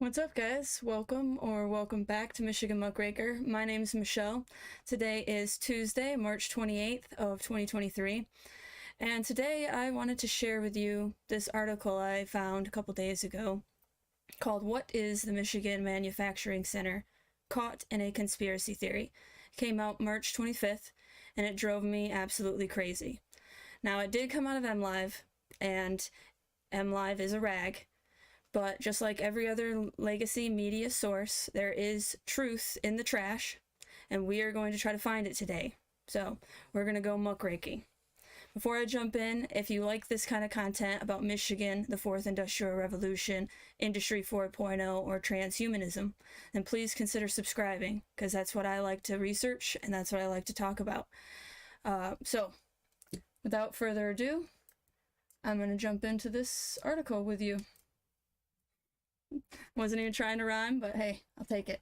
What's up, guys? Welcome back to Michigan Muckraker. My name's Michelle. Today is Tuesday, March 28th of 2023. And today I wanted to share with you this article I found a couple days ago called "What is the Michigan Manufacturing Center? Caught in a Conspiracy Theory?" It came out March 25th, and it drove me absolutely crazy. Now, it did come out of MLive, and MLive is a rag. But just like every other legacy media source, there is truth in the trash, and we are going to try to find it today. So we're going to go muckraking. Before I jump in, if you like this kind of content about Michigan, the Fourth Industrial Revolution, Industry 4.0, or transhumanism, then please consider subscribing, because that's what I like to research, and that's what I like to talk about. So, without further ado, I'm going to jump into this article with you. Wasn't even trying to rhyme, but hey, I'll take it.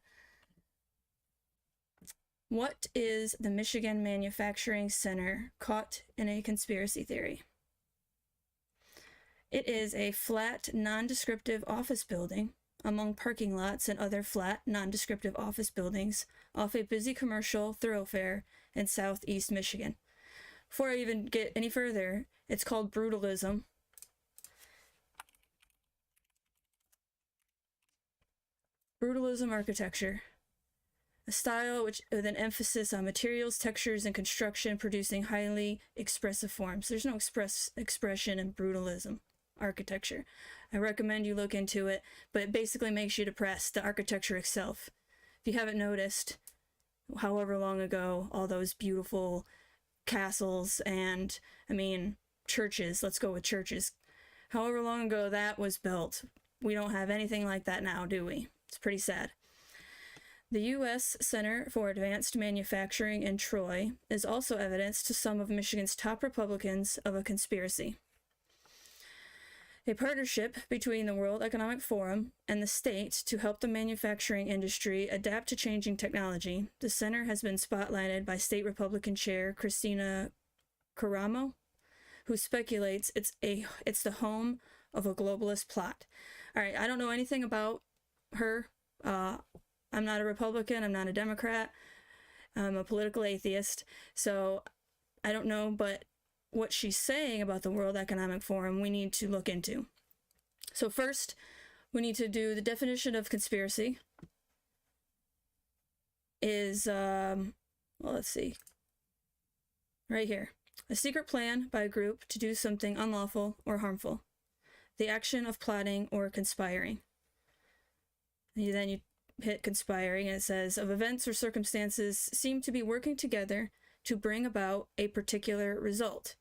What is the Michigan Manufacturing Center caught in a conspiracy theory? It is a flat, non-descriptive office building among parking lots and other flat, non-descriptive office buildings off a busy commercial thoroughfare in southeast Michigan. Before I even get any further, it's called brutalism. Brutalism architecture, a style with an emphasis on materials, textures, and construction, producing highly expressive forms. There's no expression in brutalism architecture. I recommend you look into it, but it basically makes you depressed, the architecture itself. If you haven't noticed, however long ago, all those beautiful castles and, churches, let's go with churches. However long ago that was built, we don't have anything like that now, do we? It's pretty sad. The U.S. Center for Advanced Manufacturing in Troy is also evidence to some of Michigan's top Republicans of a conspiracy. A partnership between the World Economic Forum and the state to help the manufacturing industry adapt to changing technology, the center has been spotlighted by State Republican Chair Christina Caramo, who speculates it's the home of a globalist plot. All right, I don't know anything about her. I'm not a Republican, I'm not a Democrat, I'm a political atheist, so I don't know, but what she's saying about the World Economic Forum we need to look into. So first, we need to do the definition of conspiracy is, let's see, right here. A secret plan by a group to do something unlawful or harmful. The action of plotting or conspiring. Then you hit conspiring, and it says, of events or circumstances seem to be working together to bring about a particular result,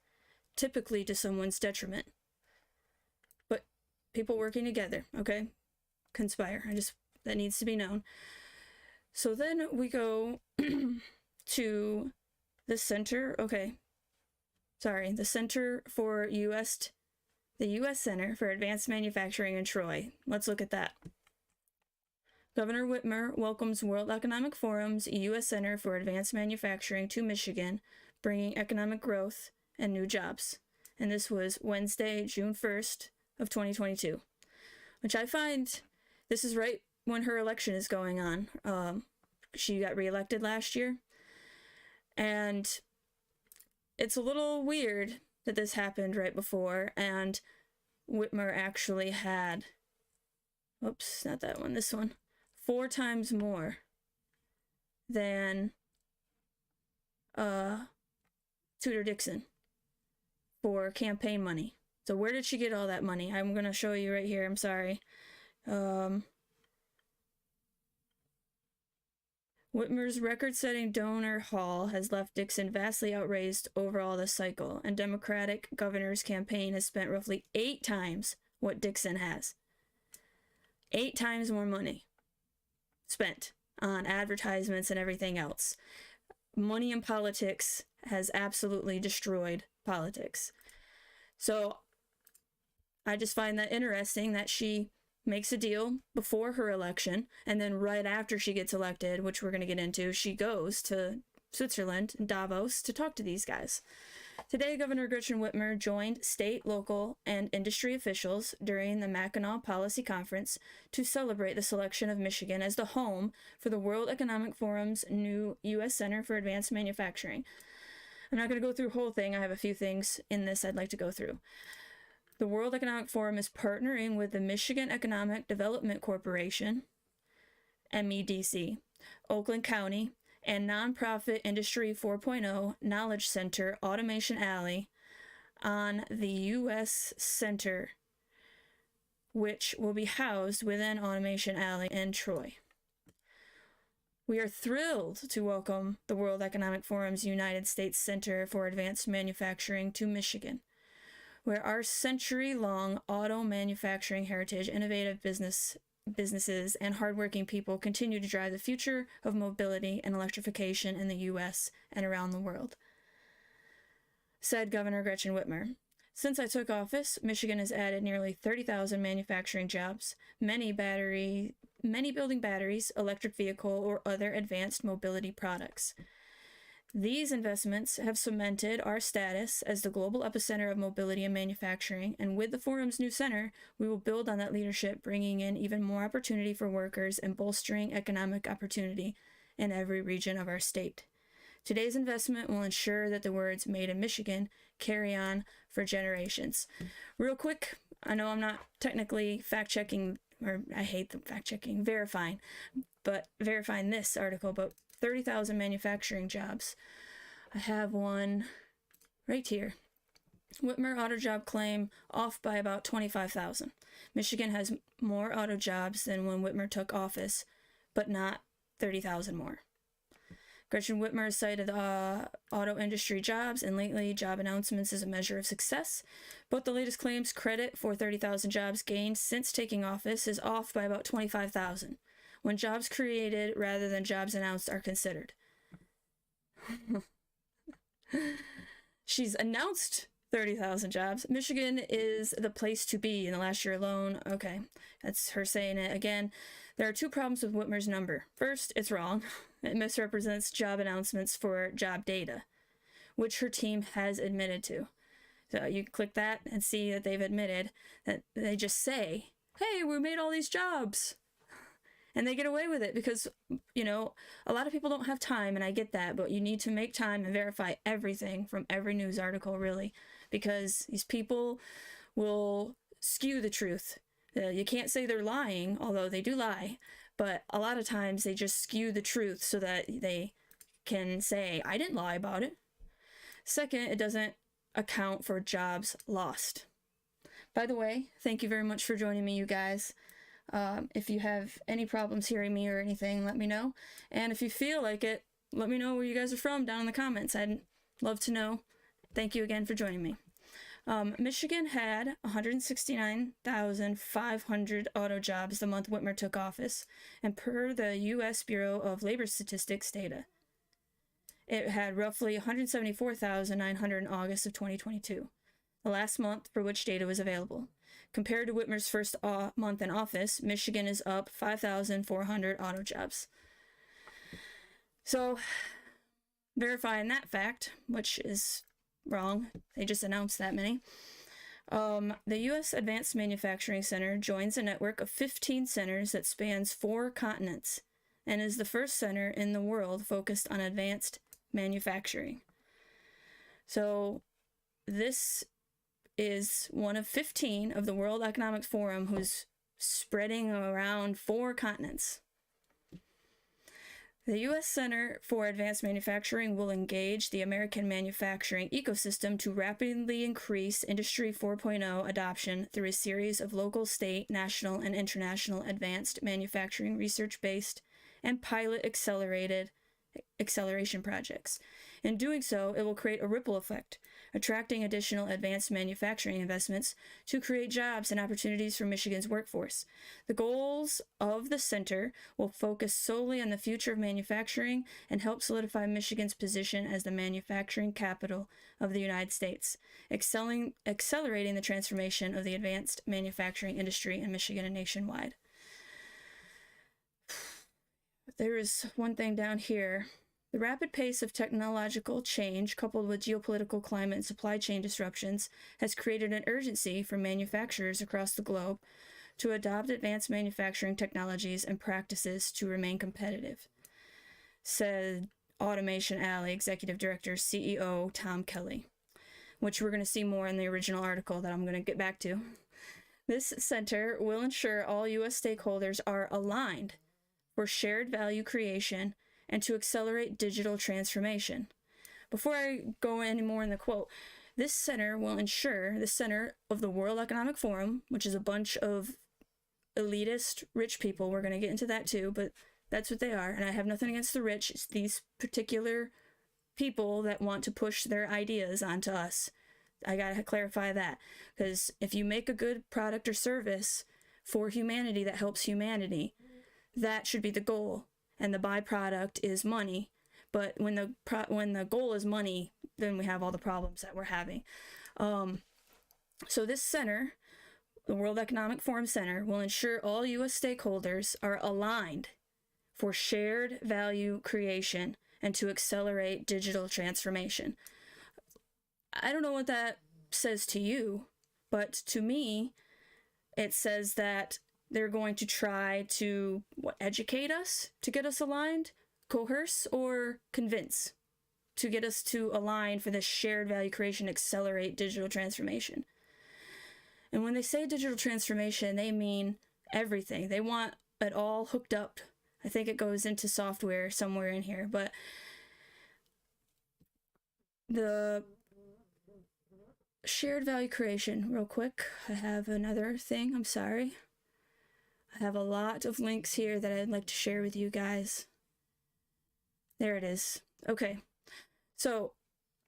typically to someone's detriment. But people working together, okay? Conspire. That needs to be known. So then we go to the center, the Center for the U.S. Center for Advanced Manufacturing in Troy. Let's look at that. Governor Whitmer welcomes World Economic Forum's U.S. Center for Advanced Manufacturing to Michigan, bringing economic growth and new jobs. And this was Wednesday, June 1st of 2022, which I find this is right when her election is going on. She got reelected last year, and it's a little weird that this happened right before, and Whitmer actually had, oops, not that one, this one, 4 times more than Tudor Dixon for campaign money. So where did she get all that money? I'm going to show you right here. I'm sorry. Whitmer's record-setting donor haul has left Dixon vastly outraised overall this cycle, and Democratic governor's campaign has spent roughly 8 times what Dixon has. 8 times more money spent on advertisements and everything else. Money in politics has absolutely destroyed politics. So I just find that interesting that she makes a deal before her election, and then right after she gets elected, which we're going to get into, she goes to Switzerland and Davos to talk to these guys. Today, Governor Gotion Whitmer joined state, local, and industry officials during the Mackinac Policy Conference to celebrate the selection of Michigan as the home for the World Economic Forum's new U.S. Center for Advanced Manufacturing. I'm not going to go through the whole thing. I have a few things in this I'd like to go through. The World Economic Forum is partnering with the Michigan Economic Development Corporation, MEDC, Oakland County, and nonprofit Industry 4.0 Knowledge Center Automation Alley on the U.S. Center, which will be housed within Automation Alley in Troy. We are thrilled to welcome the World Economic Forum's United States Center for Advanced Manufacturing to Michigan, where our century-long auto manufacturing heritage, innovative businesses, and hardworking people continue to drive the future of mobility and electrification in the U.S. and around the world, said Governor Gretchen Whitmer. Since I took office, Michigan has added nearly 30,000 manufacturing jobs, many building batteries, electric vehicle, or other advanced mobility products. These investments have cemented our status as the global epicenter of mobility and manufacturing, and with the forum's new center, we will build on that leadership, bringing in even more opportunity for workers and bolstering economic opportunity in every region of our state. Today's investment will ensure that the words "Made in Michigan" carry on for generations. Real quick, I know I'm not technically fact-checking, or I hate the fact-checking, verifying this article, but 30,000 manufacturing jobs. I have one right here. Whitmer auto job claim off by about 25,000. Michigan has more auto jobs than when Whitmer took office, but not 30,000 more. Gretchen Whitmer cited auto industry jobs and lately job announcements as a measure of success, but the latest claims credit for 30,000 jobs gained since taking office is off by about 25,000. When jobs created rather than jobs announced are considered. She's announced 30,000 jobs. Michigan is the place to be in the last year alone. Okay, that's her saying it again. There are two problems with Whitmer's number. First, it's wrong. It misrepresents job announcements for job data, which her team has admitted to. So you click that and see that they've admitted that they just say, hey, we made all these jobs. And they get away with it because, you know, a lot of people don't have time, and I get that, but you need to make time and verify everything from every news article, really, because these people will skew the truth. You can't say they're lying, although they do lie, but a lot of times they just skew the truth so that they can say, I didn't lie about it. Second, it doesn't account for jobs lost. By the way, thank you very much for joining me, you guys. If you have any problems hearing me or anything, let me know. And if you feel like it, let me know where you guys are from down in the comments. I'd love to know. Thank you again for joining me. Michigan had 169,500 auto jobs the month Whitmer took office, and per the U.S. Bureau of Labor Statistics data, it had roughly 174,900 in August of 2022, the last month for which data was available. Compared to Whitmer's first month in office, Michigan is up 5,400 auto jobs. So, verifying that fact, which is wrong, they just announced that many. The U.S. Advanced Manufacturing Center joins a network of 15 centers that spans 4 continents and is the first center in the world focused on advanced manufacturing. So, this is one of 15 of the World Economic Forum who's spreading around 4 continents. The U.S. Center for Advanced Manufacturing will engage the American manufacturing ecosystem to rapidly increase Industry 4.0 adoption through a series of local, state, national, and international advanced manufacturing research-based and pilot acceleration projects. In doing so, it will create a ripple effect, attracting additional advanced manufacturing investments to create jobs and opportunities for Michigan's workforce. The goals of the center will focus solely on the future of manufacturing and help solidify Michigan's position as the manufacturing capital of the United States, accelerating the transformation of the advanced manufacturing industry in Michigan and nationwide. There is one thing down here The rapid pace of technological change, coupled with geopolitical climate and supply chain disruptions, has created an urgency for manufacturers across the globe to adopt advanced manufacturing technologies and practices to remain competitive, said Automation Alley Executive Director CEO Tom Kelly, which we're going to see more in the original article that I'm going to get back to. This center will ensure all U.S. stakeholders are aligned for shared value creation and to accelerate digital transformation. Before I go any more in the quote, this center will ensure, the center of the World Economic Forum, which is a bunch of elitist rich people, we're going to get into that too, but that's what they are, and I have nothing against the rich. It's these particular people that want to push their ideas onto us. I gotta clarify that, because if you make a good product or service for humanity that helps humanity, that should be the goal, and the byproduct is money. But when the goal is money, then we have all the problems that we're having. So this center, the World Economic Forum Center, will ensure all U.S. stakeholders are aligned for shared value creation and to accelerate digital transformation. I don't know what that says to you, but to me, it says that they're going to try to educate us to get us aligned, coerce, or convince to get us to align for this shared value creation, accelerate digital transformation. And when they say digital transformation, they mean everything. They want it all hooked up. I think it goes into software somewhere in here, but the shared value creation, real quick, I have another thing, I'm sorry. I have a lot of links here that I'd like to share with you guys. There it is. Okay, so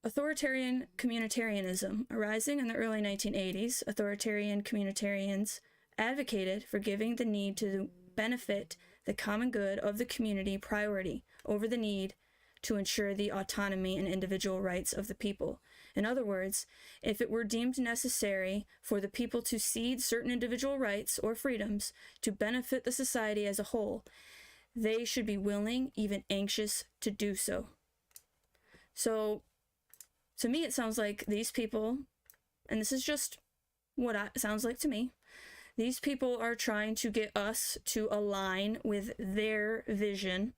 authoritarian communitarianism. Arising in the early 1980s, authoritarian communitarians advocated for giving the need to benefit the common good of the community priority over the need to ensure the autonomy and individual rights of the people. In other words, if it were deemed necessary for the people to cede certain individual rights or freedoms to benefit the society as a whole, they should be willing, even anxious, to do so. So, to me, it sounds like these people, and this is just what it sounds like to me, these people are trying to get us to align with their vision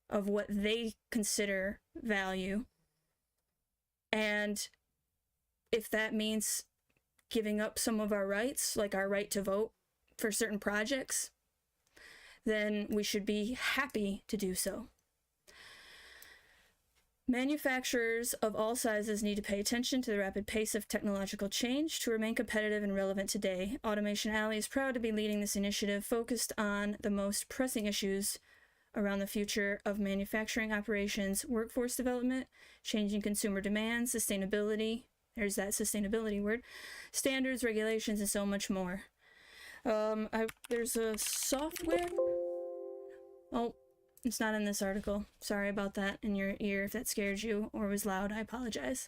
of what they consider value. And if that means giving up some of our rights, like our right to vote for certain projects, then we should be happy to do so. Manufacturers of all sizes need to pay attention to the rapid pace of technological change to remain competitive and relevant today. Automation Alley is proud to be leading this initiative focused on the most pressing issues around the future of manufacturing operations, workforce development, changing consumer demands, sustainability, there's that sustainability word, standards, regulations, and so much more. There's a software. Oh, it's not in this article. Sorry about that in your ear if that scared you or was loud. I apologize.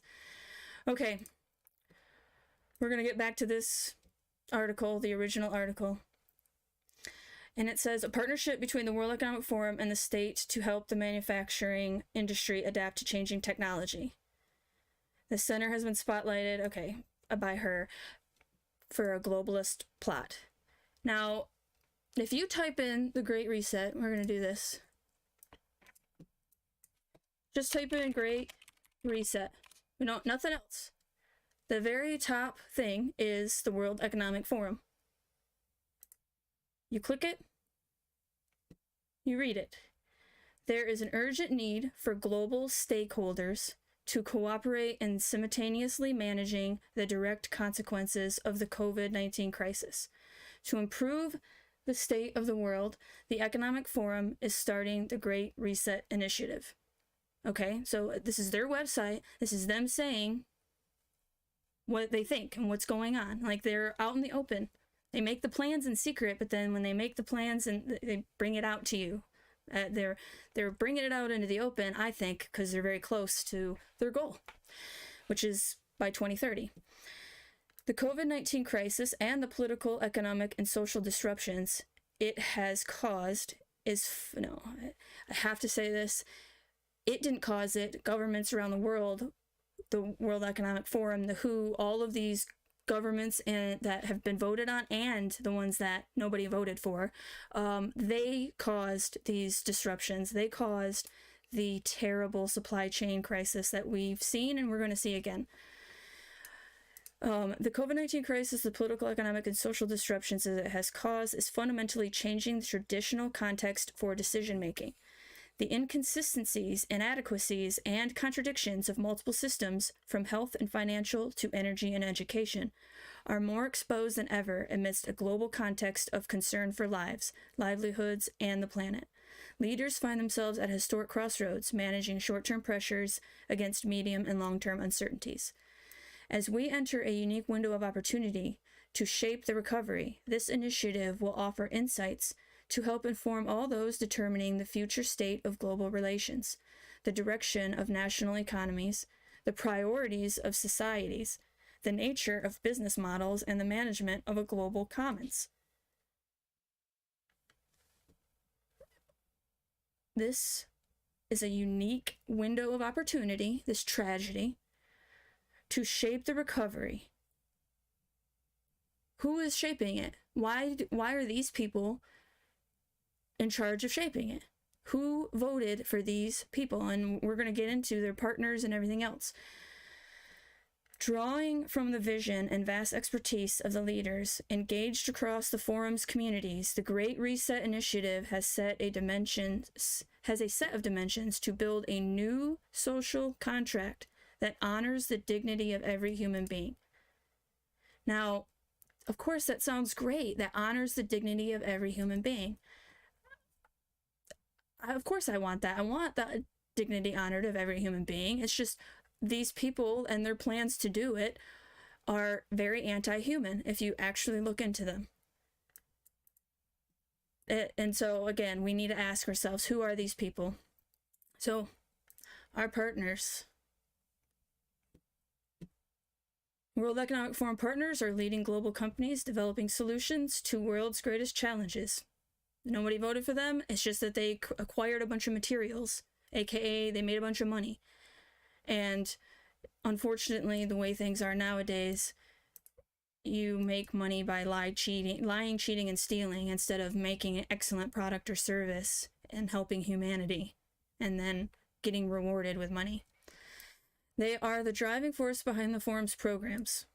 Okay. We're going to get back to this article, the original article. And it says, a partnership between the World Economic Forum and the state to help the manufacturing industry adapt to changing technology. The center has been spotlighted, by her for a globalist plot. Now, if you type in the Great Reset, we're going to do this. Just type in Great Reset. Nothing else. The very top thing is the World Economic Forum. You click it, you read it. There is an urgent need for global stakeholders to cooperate in simultaneously managing the direct consequences of the COVID-19 crisis. To improve the state of the world, the Economic Forum is starting the Great Reset Initiative. Okay, so this is their website. This is them saying what they think and what's going on. Like, they're out in the open. They make the plans in secret, but then when they make the plans and they bring it out to you, they're bringing it out into the open, I think, because they're very close to their goal, which is by 2030. The COVID-19 crisis and the political, economic, and social disruptions it has caused I have to say this, it didn't cause it. Governments around the world, the World Economic Forum, the WHO, all of these governments that have been voted on and the ones that nobody voted for, they caused these disruptions. They caused the terrible supply chain crisis that we've seen and we're going to see again. The COVID-19 crisis, the political, economic, and social disruptions that it has caused is fundamentally changing the traditional context for decision-making. The inconsistencies, inadequacies, and contradictions of multiple systems, from health and financial to energy and education, are more exposed than ever amidst a global context of concern for lives, livelihoods, and the planet. Leaders find themselves at historic crossroads, managing short-term pressures against medium and long-term uncertainties. As we enter a unique window of opportunity to shape the recovery, this initiative will offer insights to help inform all those determining the future state of global relations, the direction of national economies, the priorities of societies, the nature of business models, and the management of a global commons. This is a unique window of opportunity, this tragedy, to shape the recovery. Who is shaping it? Why are these people in charge of shaping it? Who voted for these people? And we're going to get into their partners and everything else. Drawing from the vision and vast expertise of the leaders engaged across the forum's communities, the Great Reset Initiative has a set of dimensions to build a new social contract that honors the dignity of every human being. Now, of course, that sounds great. That honors the dignity of every human being. Of course I want that. I want the dignity honored of every human being. It's just these people and their plans to do it are very anti-human if you actually look into them. And so, again, we need to ask ourselves, who are these people? So, our partners. World Economic Forum partners are leading global companies developing solutions to world's greatest challenges. Nobody voted for them. It's just that they acquired a bunch of materials, aka they made a bunch of money. And unfortunately, the way things are nowadays, you make money by lying, cheating, and stealing instead of making an excellent product or service and helping humanity and then getting rewarded with money. They are the driving force behind the forum's programs.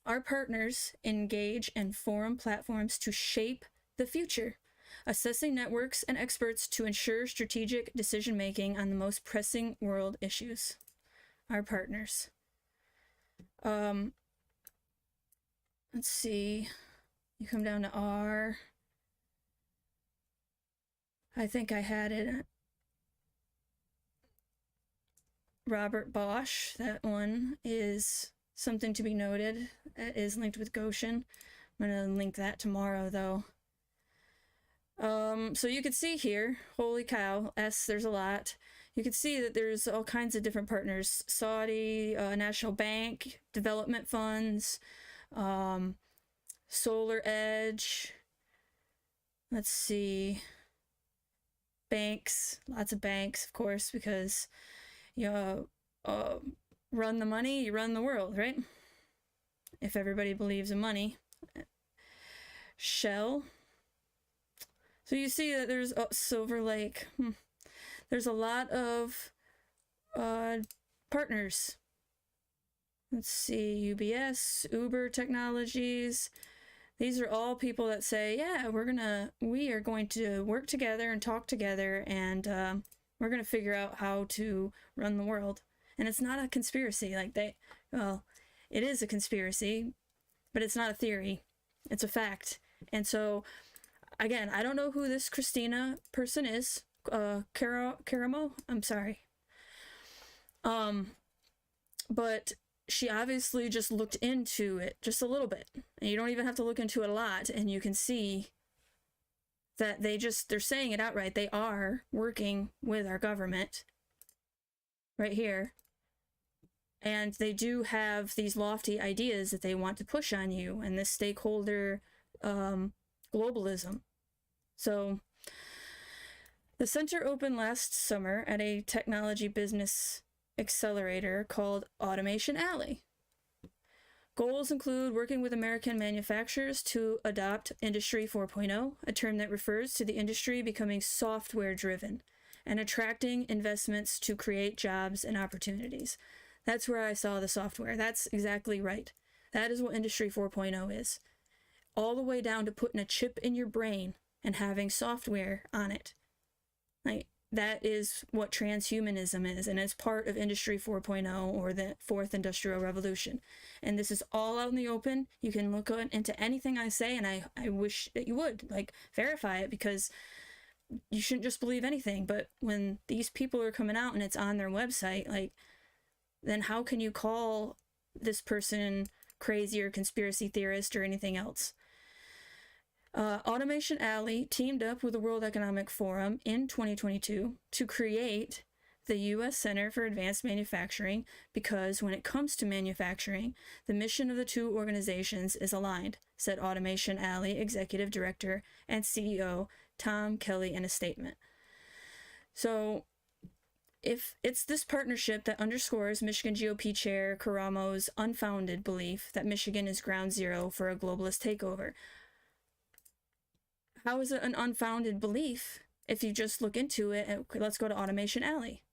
Our partners engage in forum platforms to shape the future, assessing networks and experts to ensure strategic decision-making on the most pressing world issues. Our partners. Let's see. You come down to R. I think I had it. Robert Bosch, that one is something to be noted. It is linked with Gotion. I'm going to link that tomorrow, though. So you can see here, holy cow, there's a lot. You can see that there's all kinds of different partners. Saudi, National Bank, development funds, Solar Edge. Let's see. Banks, lots of banks, of course, because you run the money, you run the world, right? If everybody believes in money. Shell. So you see that there's Silver Lake. There's a lot of partners. Let's see, UBS, Uber Technologies. These are all people that say, yeah, we are going to work together and talk together, and we're going to figure out how to run the world. And it's not a conspiracy. It is a conspiracy, but it's not a theory. It's a fact. And so, again, I don't know who this Christina person is. Karamo? I'm sorry. But she obviously just looked into it just a little bit. And you don't even have to look into it a lot, and you can see that they're saying it outright. They are working with our government right here. And they do have these lofty ideas that they want to push on you, and this stakeholder globalism. So The center opened last summer at a technology business accelerator called Automation Alley. Goals include working with American manufacturers to adopt Industry 4.0, a term that refers to the industry becoming software-driven, and attracting investments to create jobs and opportunities. That's where I saw the software. That's exactly right. That is what Industry 4.0 is. All the way down to putting a chip in your brain and having software on it. Like, that is what transhumanism is, and it's part of Industry 4.0, or the Fourth Industrial Revolution. And this is all out in the open. You can look into anything I say, and I wish that you would, like, verify it, because you shouldn't just believe anything. But when these people are coming out and it's on their website, like, then how can you call this person crazy or conspiracy theorist or anything else? Automation Alley teamed up with the World Economic Forum in 2022 to create the U.S. Center for Advanced Manufacturing, because when it comes to manufacturing, the mission of the two organizations is aligned, said Automation Alley Executive Director and CEO Tom Kelly in a statement. So, if it's this partnership that underscores Michigan GOP Chair Karamo's unfounded belief that Michigan is ground zero for a globalist takeover. How is it an unfounded belief if you just look into it? Let's go to Automation Alley.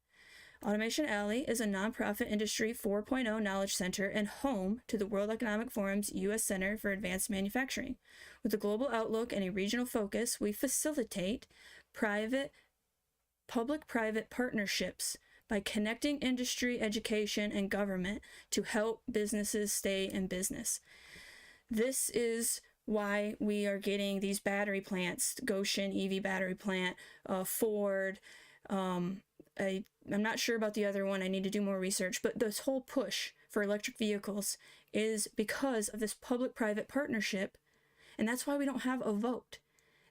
Automation Alley is a nonprofit Industry 4.0 knowledge center and home to the World Economic Forum's U.S. Center for Advanced Manufacturing. With a global outlook and a regional focus, we facilitate public-private partnerships by connecting industry, education, and government to help businesses stay in business. This is why we are getting these battery plants, Gotion EV battery plant, Ford. I'm not sure about the other one. I need to do more research. But this whole push for electric vehicles is because of this public-private partnership, and that's why we don't have a vote.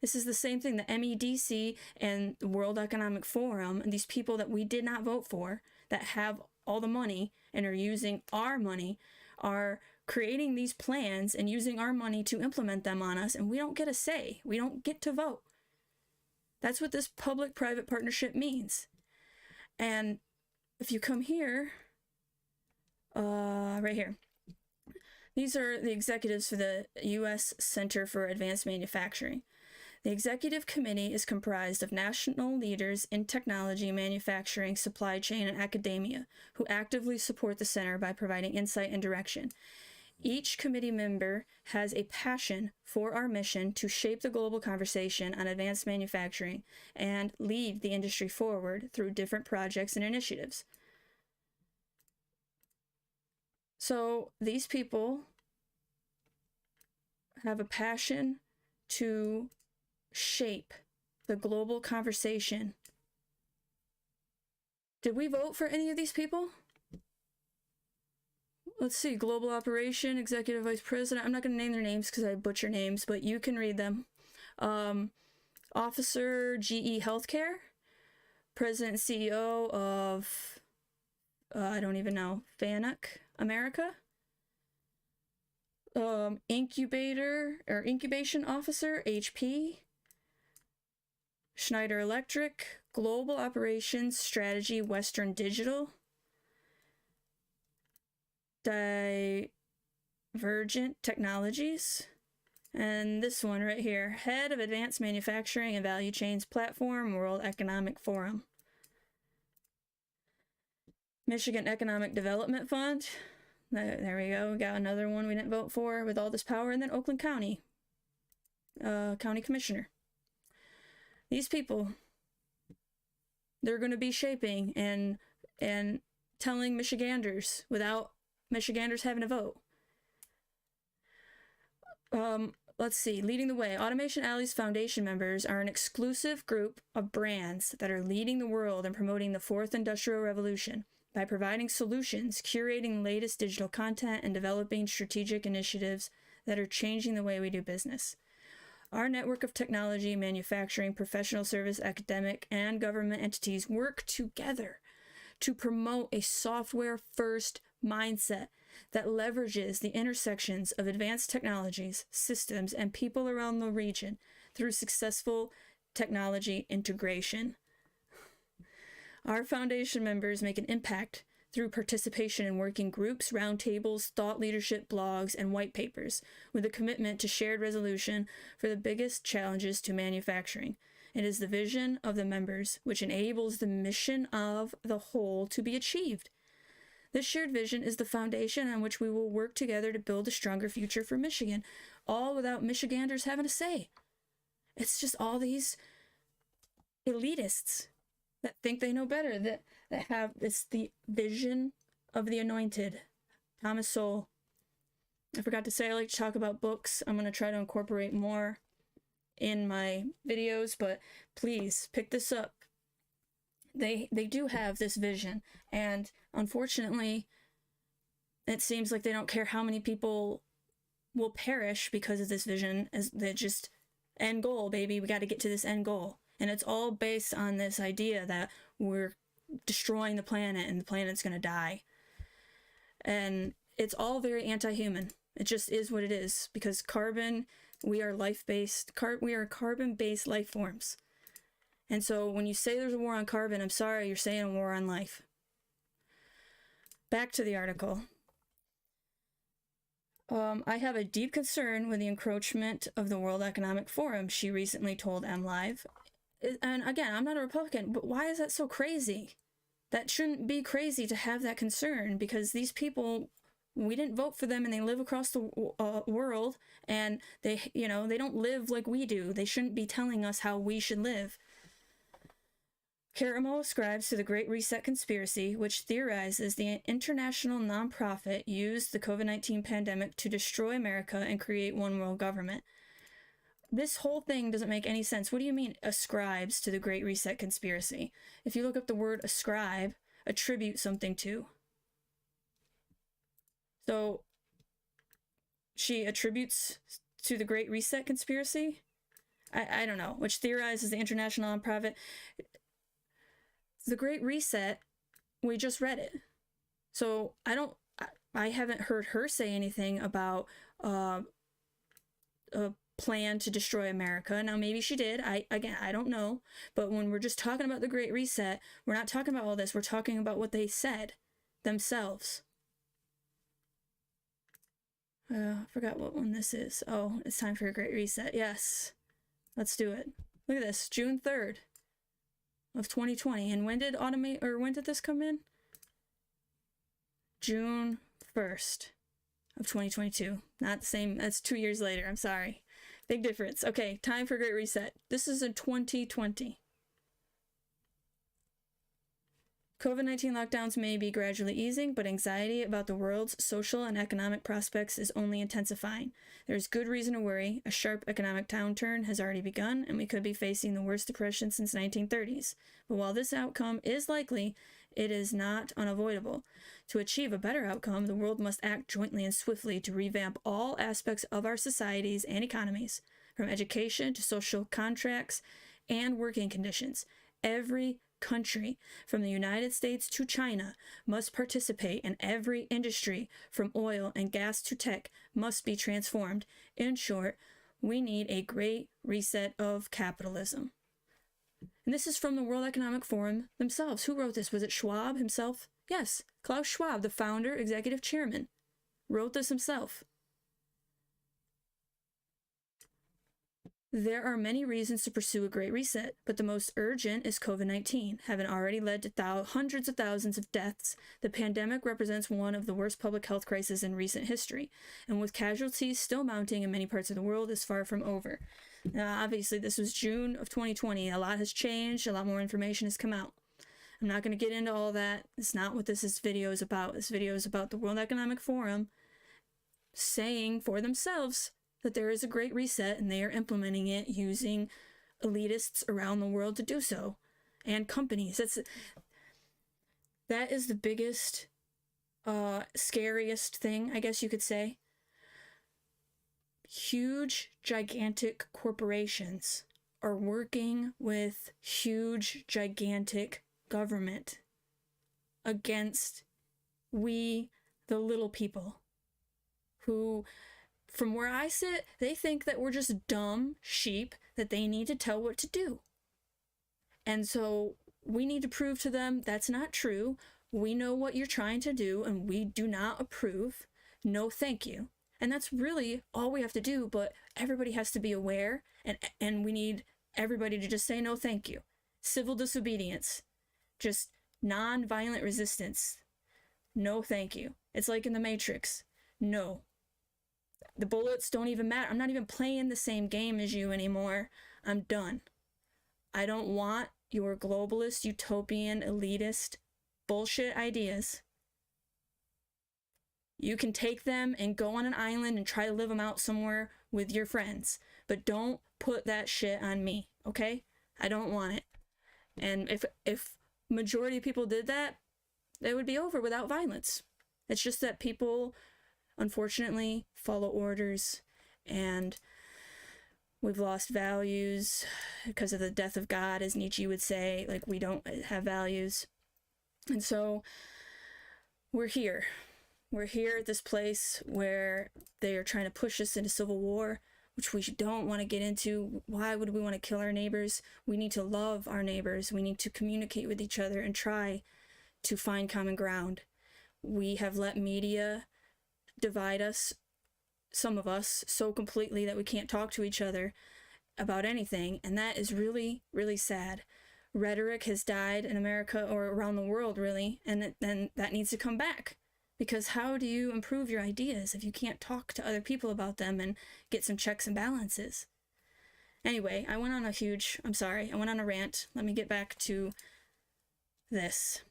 This is the same thing. The MEDC and the World Economic Forum, and these people that we did not vote for, that have all the money and are using our money, are creating these plans and using our money to implement them on us, and we don't get a say. We don't get to vote. That's what this public-private partnership means. And if you come here, right here, these are the executives for the U.S. Center for Advanced Manufacturing. The executive committee is comprised of national leaders in technology, manufacturing, supply chain, and academia who actively support the center by providing insight and direction. Each committee member has a passion for our mission to shape the global conversation on advanced manufacturing and lead the industry forward through different projects and initiatives. So these people have a passion to shape the global conversation. Did we vote for any of these people? Let's see, Global Operation, Executive Vice President. I'm not going to name their names because I butcher names, but you can read them. Officer, GE Healthcare. President and CEO of, I don't even know, FANUC America. Incubation Officer, HP. Schneider Electric. Global Operations Strategy, Western Digital. Divergent Technologies, and this one right here, Head of Advanced Manufacturing and Value Chains Platform, World Economic Forum. Michigan Economic Development Fund, there we go, we got another one we didn't vote for with all this power, and then Oakland County, County Commissioner. These people, they're going to be shaping and telling Michiganders without Michiganders having a vote. Let's see, leading the way. Automation Alley's foundation members are an exclusive group of brands that are leading the world and promoting the Fourth Industrial Revolution by providing solutions, curating the latest digital content, and developing strategic initiatives that are changing the way we do business. Our network of technology, manufacturing, professional service, academic, and government entities work together to promote a software-first mindset that leverages the intersections of advanced technologies, systems, and people around the region through successful technology integration. Our foundation members make an impact through participation in working groups, roundtables, thought leadership, blogs, and white papers, with a commitment to shared resolution for the biggest challenges to manufacturing. It is the vision of the members which enables the mission of the whole to be achieved. This shared vision is the foundation on which we will work together to build a stronger future for Michigan, all without Michiganders having a say. It's just all these elitists that think they know better, that have, it's the vision of the anointed. Thomas Sowell. I forgot to say I like to talk about books. I'm going to try to incorporate more in my videos, but please pick this up. They do have this vision, and unfortunately, it seems like they don't care how many people will perish because of this vision, as they just, end goal, baby, we got to get to this end goal. And it's all based on this idea that we're destroying the planet and the planet's going to die. And it's all very anti-human. It just is what it is, because carbon, we are life-based, we are carbon-based life forms. And so when you say there's a war on carbon, I'm sorry, you're saying a war on life. Back to the article. I have a deep concern with the encroachment of the World Economic Forum, she recently told MLive. And again, I'm not a Republican, but why is that so crazy? That shouldn't be crazy to have that concern, because these people, we didn't vote for them, and they live across the world, and they don't live like we do. They shouldn't be telling us how we should live. Karamo ascribes to the Great Reset conspiracy, which theorizes the international nonprofit used the COVID-19 pandemic to destroy America and create one world government. This whole thing doesn't make any sense. What do you mean ascribes to the Great Reset conspiracy? If you look up the word ascribe, attribute something to. So she attributes to the Great Reset conspiracy? I don't know. Which theorizes the international nonprofit. The Great Reset, we just read it. So I haven't heard her say anything about a plan to destroy America. Now, maybe she did. I don't know. But when we're just talking about the Great Reset, we're not talking about all this. We're talking about what they said themselves. I forgot what one this is. Oh, it's time for a Great Reset. Yes. Let's do it. Look at this. June 3rd of 2020. And when did this come in? June 1st of 2022. Not the same. That's 2 years later. I'm sorry. Big difference. Okay, time for Great Reset. This is in 2020. COVID-19 lockdowns may be gradually easing, but anxiety about the world's social and economic prospects is only intensifying. There is good reason to worry. A sharp economic downturn has already begun, and we could be facing the worst depression since 1930s. But while this outcome is likely, it is not unavoidable. To achieve a better outcome, the world must act jointly and swiftly to revamp all aspects of our societies and economies, from education to social contracts and working conditions. Every country, from the United States to China, must participate, and every industry, from oil and gas to tech, must be transformed. In short, we need a great reset of capitalism. And this is from the World Economic Forum themselves. Who wrote this? Was it Schwab himself? Yes, Klaus Schwab, the founder, executive chairman, wrote this himself. There are many reasons to pursue a great reset, but the most urgent is COVID-19. Having already led to hundreds of thousands of deaths, the pandemic represents one of the worst public health crises in recent history, and with casualties still mounting in many parts of the world, is far from over. Now, obviously, this was June of 2020. A lot has changed. A lot more information has come out. I'm not going to get into all that. It's not what this video is about. This video is about the World Economic Forum saying for themselves that there is a great reset, and they are implementing it using elitists around the world to do so, and companies. That is the biggest, scariest thing, I guess you could say. Huge, gigantic corporations are working with huge, gigantic government against we, the little people, who, from where I sit, they think that we're just dumb sheep that they need to tell what to do. And so we need to prove to them that's not true. We know what you're trying to do, and we do not approve. No, thank you. And that's really all we have to do, but everybody has to be aware, and we need everybody to just say no, thank you. Civil disobedience, just non-violent resistance. No, thank you. It's like in the Matrix. No. The bullets don't even matter. I'm not even playing the same game as you anymore. I'm done. I don't want your globalist, utopian, elitist bullshit ideas. You can take them and go on an island and try to live them out somewhere with your friends, but don't put that shit on me, okay? I don't want it. And if majority of people did that, it would be over without violence. It's just that people, unfortunately, follow orders, and we've lost values because of the death of God, as Nietzsche would say. Like, we don't have values. And so we're here. We're here at this place where they are trying to push us into civil war, which we don't want to get into. Why would we want to kill our neighbors? We need to love our neighbors. We need to communicate with each other and try to find common ground. We have let media divide us, some of us, so completely that we can't talk to each other about anything, and that is really, really sad. Rhetoric has died in America, or around the world, really, and then that needs to come back. Because how do you improve your ideas if you can't talk to other people about them and get some checks and balances? Anyway, I went on a rant. Let me get back to this.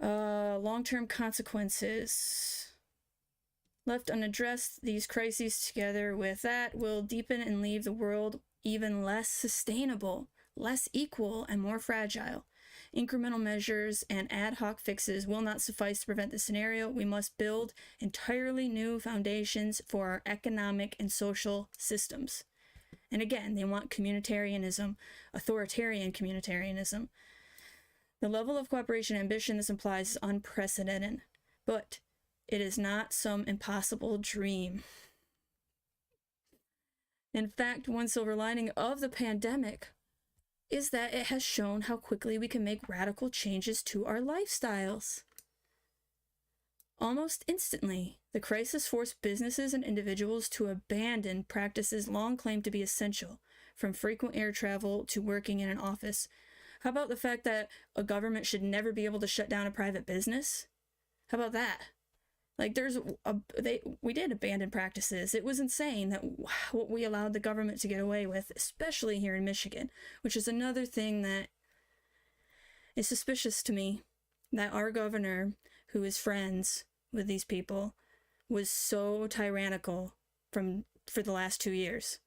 Long-term consequences. Left unaddressed, these crises together with that will deepen and leave the world even less sustainable, less equal, and more fragile. Incremental measures and ad hoc fixes will not suffice to prevent the scenario. We must build entirely new foundations for our economic and social systems. And again, they want communitarianism, authoritarian communitarianism. The level of cooperation and ambition this implies is unprecedented, but it is not some impossible dream. In fact, one silver lining of the pandemic is that it has shown how quickly we can make radical changes to our lifestyles. Almost instantly, the crisis forced businesses and individuals to abandon practices long claimed to be essential, from frequent air travel to working in an office. How about the fact that a government should never be able to shut down a private business? How about that? Like, we did abandon practices. It was insane that what we allowed the government to get away with, especially here in Michigan, which is another thing that is suspicious to me, that our governor, who is friends with these people, was so tyrannical for the last 2 years.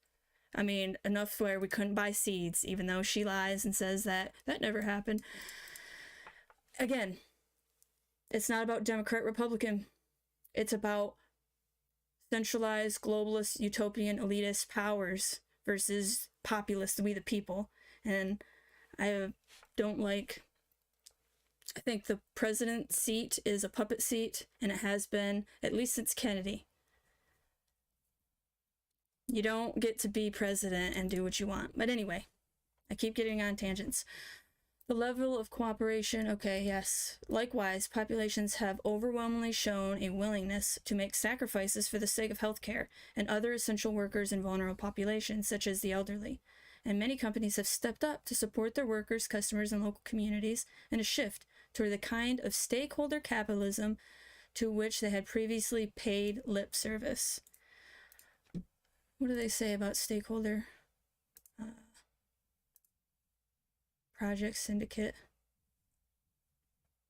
I mean, enough where we couldn't buy seeds, even though she lies and says that never happened. Again, it's not about Democrat, Republican. It's about centralized, globalist, utopian, elitist powers versus populist, we the people. And I think the president's seat is a puppet seat, and it has been at least since Kennedy. You don't get to be president and do what you want. But anyway, I keep getting on tangents. The level of cooperation, okay, yes. Likewise, populations have overwhelmingly shown a willingness to make sacrifices for the sake of healthcare and other essential workers in vulnerable populations, such as the elderly. And many companies have stepped up to support their workers, customers, and local communities in a shift toward the kind of stakeholder capitalism to which they had previously paid lip service. What do they say about stakeholder? Project Syndicate.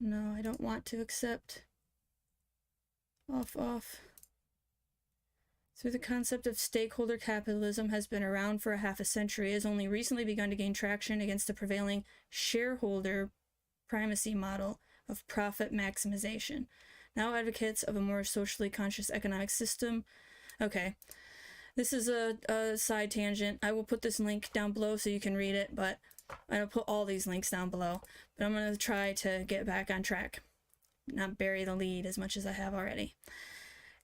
No, I don't want to accept. Off. So the concept of stakeholder capitalism has been around for a half a century, has only recently begun to gain traction against the prevailing shareholder primacy model of profit maximization. Now advocates of a more socially conscious economic system. Okay. This is a side tangent. I will put this link down below so you can read it, but I'll put all these links down below. But I'm going to try to get back on track, not bury the lead as much as I have already.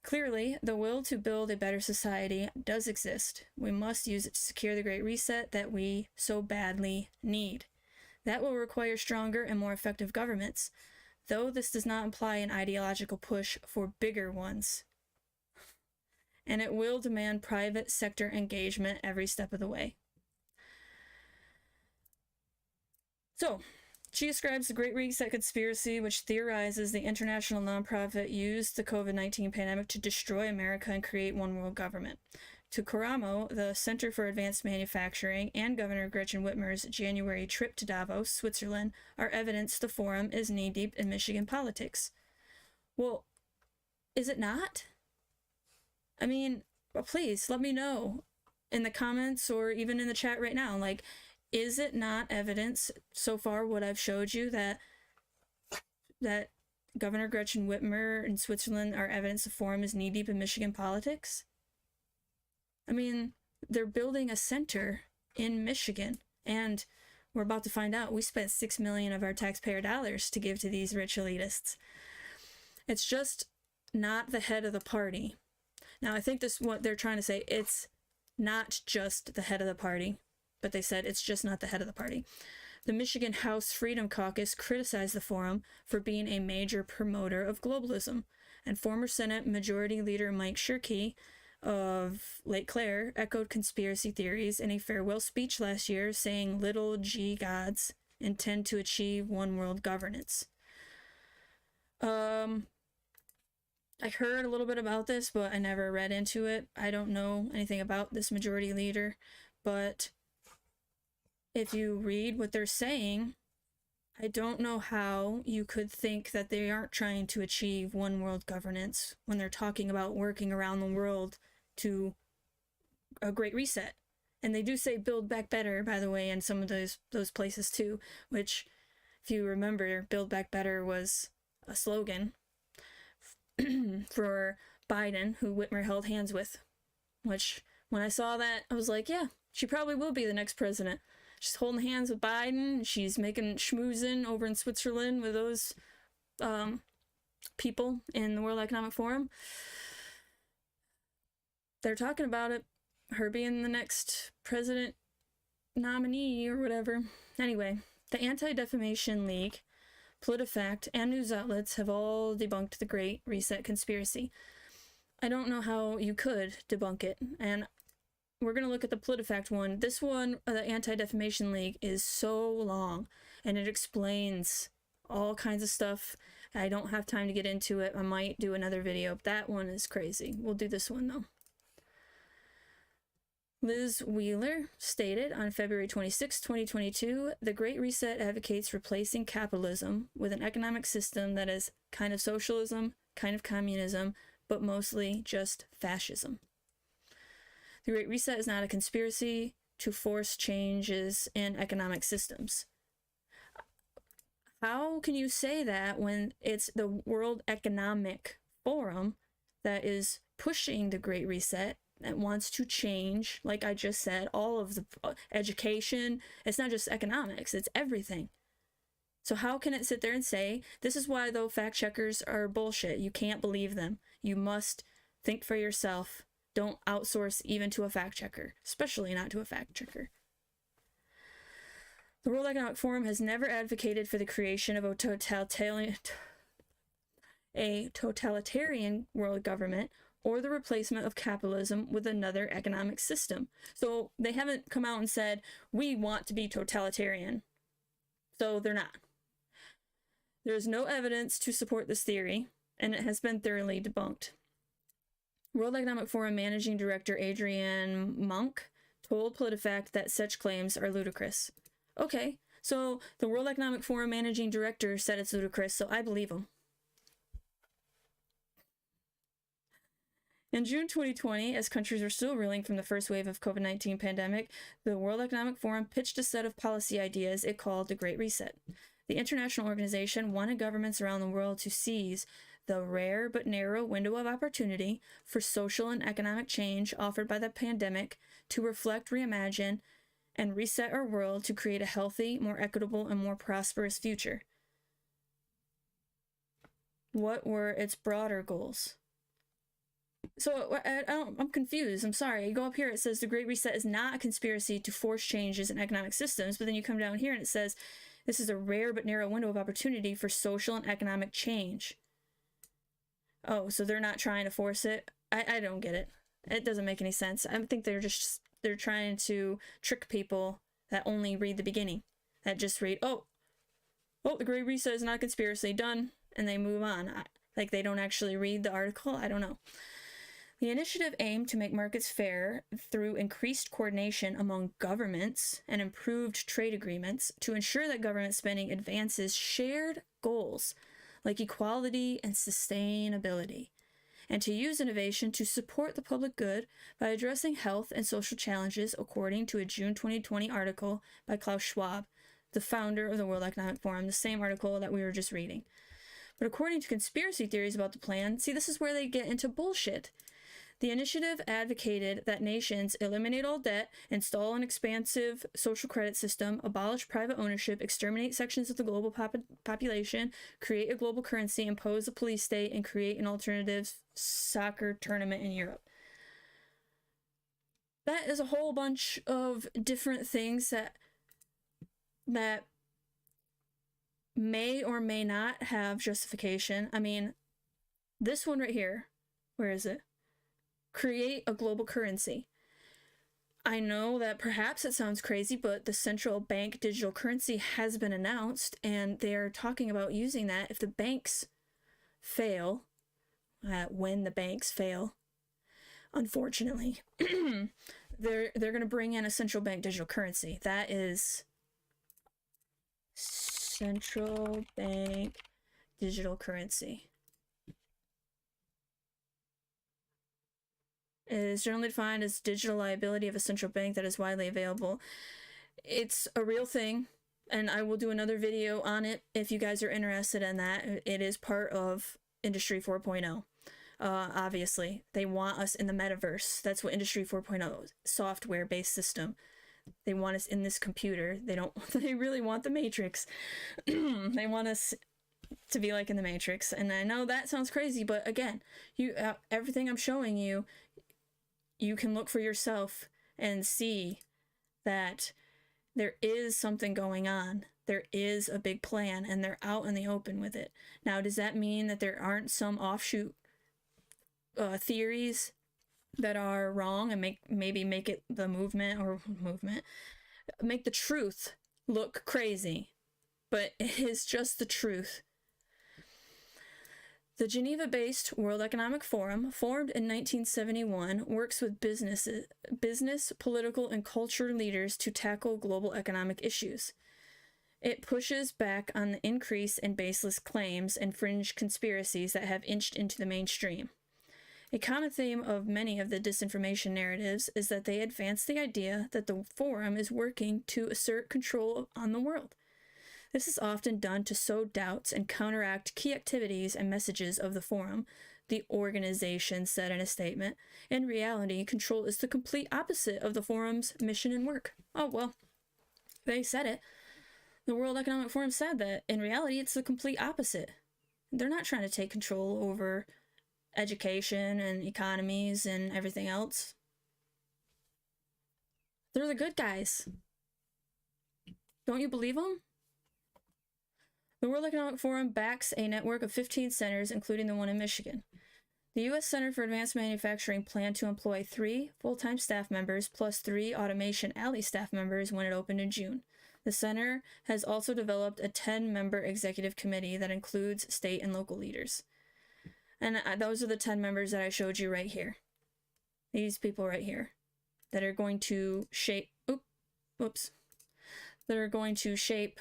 Clearly, the will to build a better society does exist. We must use it to secure the Great Reset that we so badly need. That will require stronger and more effective governments, though this does not imply an ideological push for bigger ones. And it will demand private sector engagement every step of the way. So, she describes the Great Reset conspiracy, which theorizes the international nonprofit used the COVID-19 pandemic to destroy America and create one world government. To Karamo, the Center for Advanced Manufacturing, and Governor Gretchen Whitmer's January trip to Davos, Switzerland, are evidence the forum is knee-deep in Michigan politics. Well, is it not? I mean, please let me know in the comments or even in the chat right now, like, is it not evidence so far what I've showed you that Governor Gretchen Whitmer in Switzerland are evidence the forum is knee-deep in Michigan politics? I mean, they're building a center in Michigan, and we're about to find out we spent $6 million of our taxpayer dollars to give to these rich elitists. It's just not the head of the party. Now, I think this is what they're trying to say. It's not just the head of the party, but they said it's just not the head of the party. The Michigan House Freedom Caucus criticized the forum for being a major promoter of globalism, and former Senate Majority Leader Mike Shirkey of Lake Claire echoed conspiracy theories in a farewell speech last year, saying little g gods intend to achieve one world governance. I heard a little bit about this, but I never read into it. I don't know anything about this majority leader, but if you read what they're saying, I don't know how you could think that they aren't trying to achieve one world governance when they're talking about working around the world to a great reset. And they do say build back better, by the way, in some of those places too, which, if you remember, build back better was a slogan for Biden, who Whitmer held hands with, which when I saw that, I was like, yeah, she probably will be the next president. She's holding hands with Biden. She's making schmoozing over in Switzerland with those people in the World Economic Forum. They're talking about it, her being the next president nominee or whatever. Anyway, the Anti-Defamation League, PolitiFact, and news outlets have all debunked the Great Reset conspiracy. I don't know how you could debunk it, and we're going to look at the PolitiFact one. This one, the Anti-Defamation League, is so long, and it explains all kinds of stuff. I don't have time to get into it. I might do another video. That one is crazy. We'll do this one, though. Liz Wheeler stated on February 26, 2022, the Great Reset advocates replacing capitalism with an economic system that is kind of socialism, kind of communism, but mostly just fascism. The Great Reset is not a conspiracy to force changes in economic systems. How can you say that when it's the World Economic Forum that is pushing the Great Reset, that wants to change, like I just said, all of the education? It's not just economics, it's everything. So how can it sit there and say, this is why, though, fact checkers are bullshit. You can't believe them. You must think for yourself. Don't outsource even to a fact checker, especially not to a fact checker. The World Economic Forum has never advocated for the creation of a totalitarian world government or the replacement of capitalism with another economic system. So they haven't come out and said, we want to be totalitarian. So they're not. There's no evidence to support this theory, and it has been thoroughly debunked. World Economic Forum Managing Director Adrienne Monk told PolitiFact that such claims are ludicrous. Okay, so the World Economic Forum Managing Director said it's ludicrous, so I believe him. In June 2020, as countries were still reeling from the first wave of COVID-19 pandemic, the World Economic Forum pitched a set of policy ideas it called the Great Reset. The international organization wanted governments around the world to seize the rare but narrow window of opportunity for social and economic change offered by the pandemic to reflect, reimagine, and reset our world to create a healthy, more equitable, and more prosperous future. What were its broader goals? So I'm confused. I'm sorry. You go up here, it says the Great Reset is not a conspiracy to force changes in economic systems, but then you come down here and it says This is a rare but narrow window of opportunity for social and economic change. Oh, so they're not trying to force it? I don't get it. It doesn't make any sense. I think they're trying to trick people that only read the beginning, that just read, oh, the Great Reset is not a conspiracy, done, and they move on. Like, they don't actually read the article? I don't know. The initiative aimed to make markets fair through increased coordination among governments and improved trade agreements to ensure that government spending advances shared goals like equality and sustainability, and to use innovation to support the public good by addressing health and social challenges, according to a June 2020 article by Klaus Schwab, the founder of the World Economic Forum, the same article that we were just reading. But according to conspiracy theories about the plan, see, this is where they get into bullshit. The initiative advocated that nations eliminate all debt, install an expansive social credit system, abolish private ownership, exterminate sections of the global population, create a global currency, impose a police state, and create an alternative soccer tournament in Europe. That is a whole bunch of different things that may or may not have justification. I mean, this one right here, where is it? Create a global currency. I know that perhaps it sounds crazy, but the central bank digital currency has been announced, and they're talking about using that if the banks fail, when the banks fail, unfortunately, they're going to bring in a central bank digital currency. That is central bank digital currency. It is generally defined as digital liability of a central bank that is widely available. It's a real thing, and I will do another video on it if you guys are interested in that. It is part of Industry 4.0. Obviously, they want us in the metaverse. That's what Industry 4.0, software-based system. They want us in this computer. They really want the Matrix. They want us to be like in the Matrix. And I know that sounds crazy, but again, everything I'm showing you, you can look for yourself and see that there is something going on. There is a big plan, and they're out in the open with it. Now, does that mean that there aren't some offshoot theories that are wrong and maybe make it make the truth look crazy? But it is just the truth. The Geneva-based World Economic Forum, formed in 1971, works with business, political, and culture leaders to tackle global economic issues. It pushes back on the increase in baseless claims and fringe conspiracies that have inched into the mainstream. A common theme of many of the disinformation narratives is that they advance the idea that the forum is working to assert control on the world. This is often done to sow doubts and counteract key activities and messages of the forum, the organization said in a statement. In reality, control is the complete opposite of the forum's mission and work. Oh, well, they said it. The World Economic Forum said that in reality, it's the complete opposite. They're not trying to take control over education and economies and everything else. They're the good guys. Don't you believe them? The World Economic Forum backs a network of 15 centers, including the one in Michigan. The U.S. Center for Advanced Manufacturing planned to employ 3 full-time staff members plus 3 Automation Alley staff members when it opened in June. The center has also developed a 10-member executive committee that includes state and local leaders. And those are the 10 members that I showed you right here. These people right here that are going to shape, that are going to shape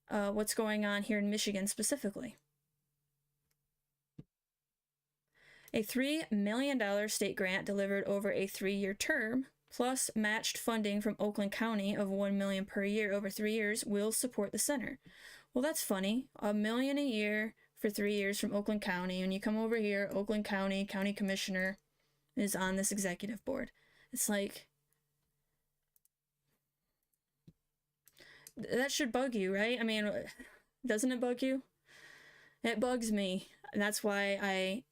what's going on here in Michigan specifically. A $3 million state grant delivered over a 3-year term, plus matched funding from Oakland County of $1 million per year over 3 years, will support the center. Well, that's funny. $1 million a year for 3 years from Oakland County. When you come over here, Oakland County Commissioner is on this executive board. It's like, that should bug you, right? I mean, doesn't it bug you? It bugs me. And that's why I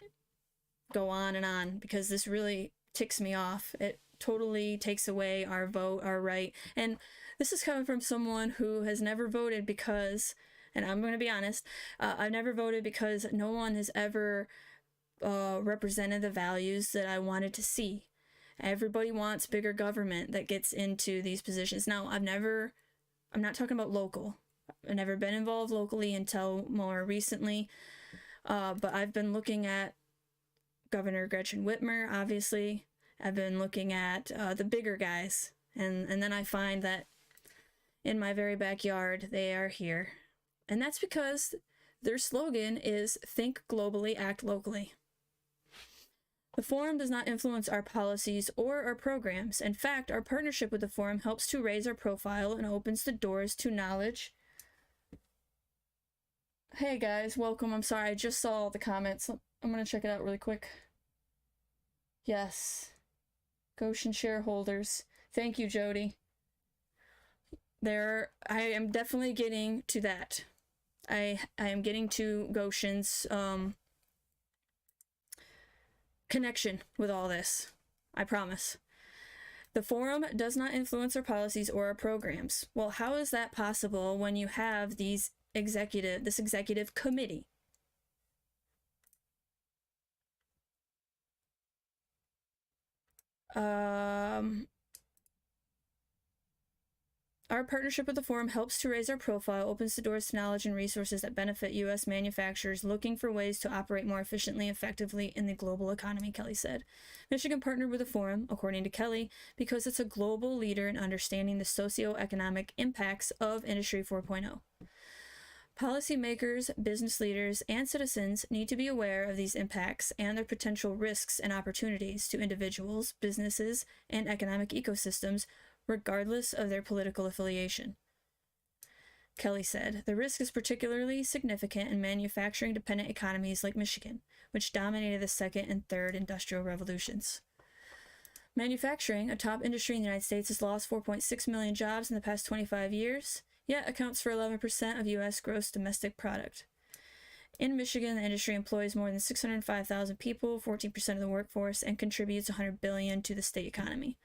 go on and on, because this really ticks me off. It totally takes away our vote, our right. And this is coming from someone who has never voted because, and I'm going to be honest, I've never voted because no one has ever represented the values that I wanted to see. Everybody wants bigger government that gets into these positions. Now, I'm not talking about local. I've never been involved locally until more recently. But I've been looking at Governor Gretchen Whitmer, obviously. I've been looking at the bigger guys. And then I find that in my very backyard, they are here. And that's because their slogan is think globally, act locally. The forum does not influence our policies or our programs. In fact, our partnership with the forum helps to raise our profile and opens the doors to knowledge. Hey guys, welcome. I'm sorry, I just saw the comments. I'm going to check it out really quick. Yes. Gotion shareholders. Thank you, Jody. I am definitely getting to that. I am getting to Gotion's connection with all this. I promise. The forum does not influence our policies or our programs. Well, how is that possible when you have this executive committee? Our partnership with the forum helps to raise our profile, opens the doors to knowledge and resources that benefit U.S. manufacturers looking for ways to operate more efficiently and effectively in the global economy, Kelly said. Michigan partnered with the forum, according to Kelly, because it's a global leader in understanding the socioeconomic impacts of Industry 4.0. Policymakers, business leaders, and citizens need to be aware of these impacts and their potential risks and opportunities to individuals, businesses, and economic ecosystems, regardless of their political affiliation. Kelly said, the risk is particularly significant in manufacturing-dependent economies like Michigan, which dominated the second and third industrial revolutions. Manufacturing, a top industry in the United States, has lost 4.6 million jobs in the past 25 years, yet accounts for 11% of U.S. gross domestic product. In Michigan, the industry employs more than 605,000 people, 14% of the workforce, and contributes $100 billion to the state economy.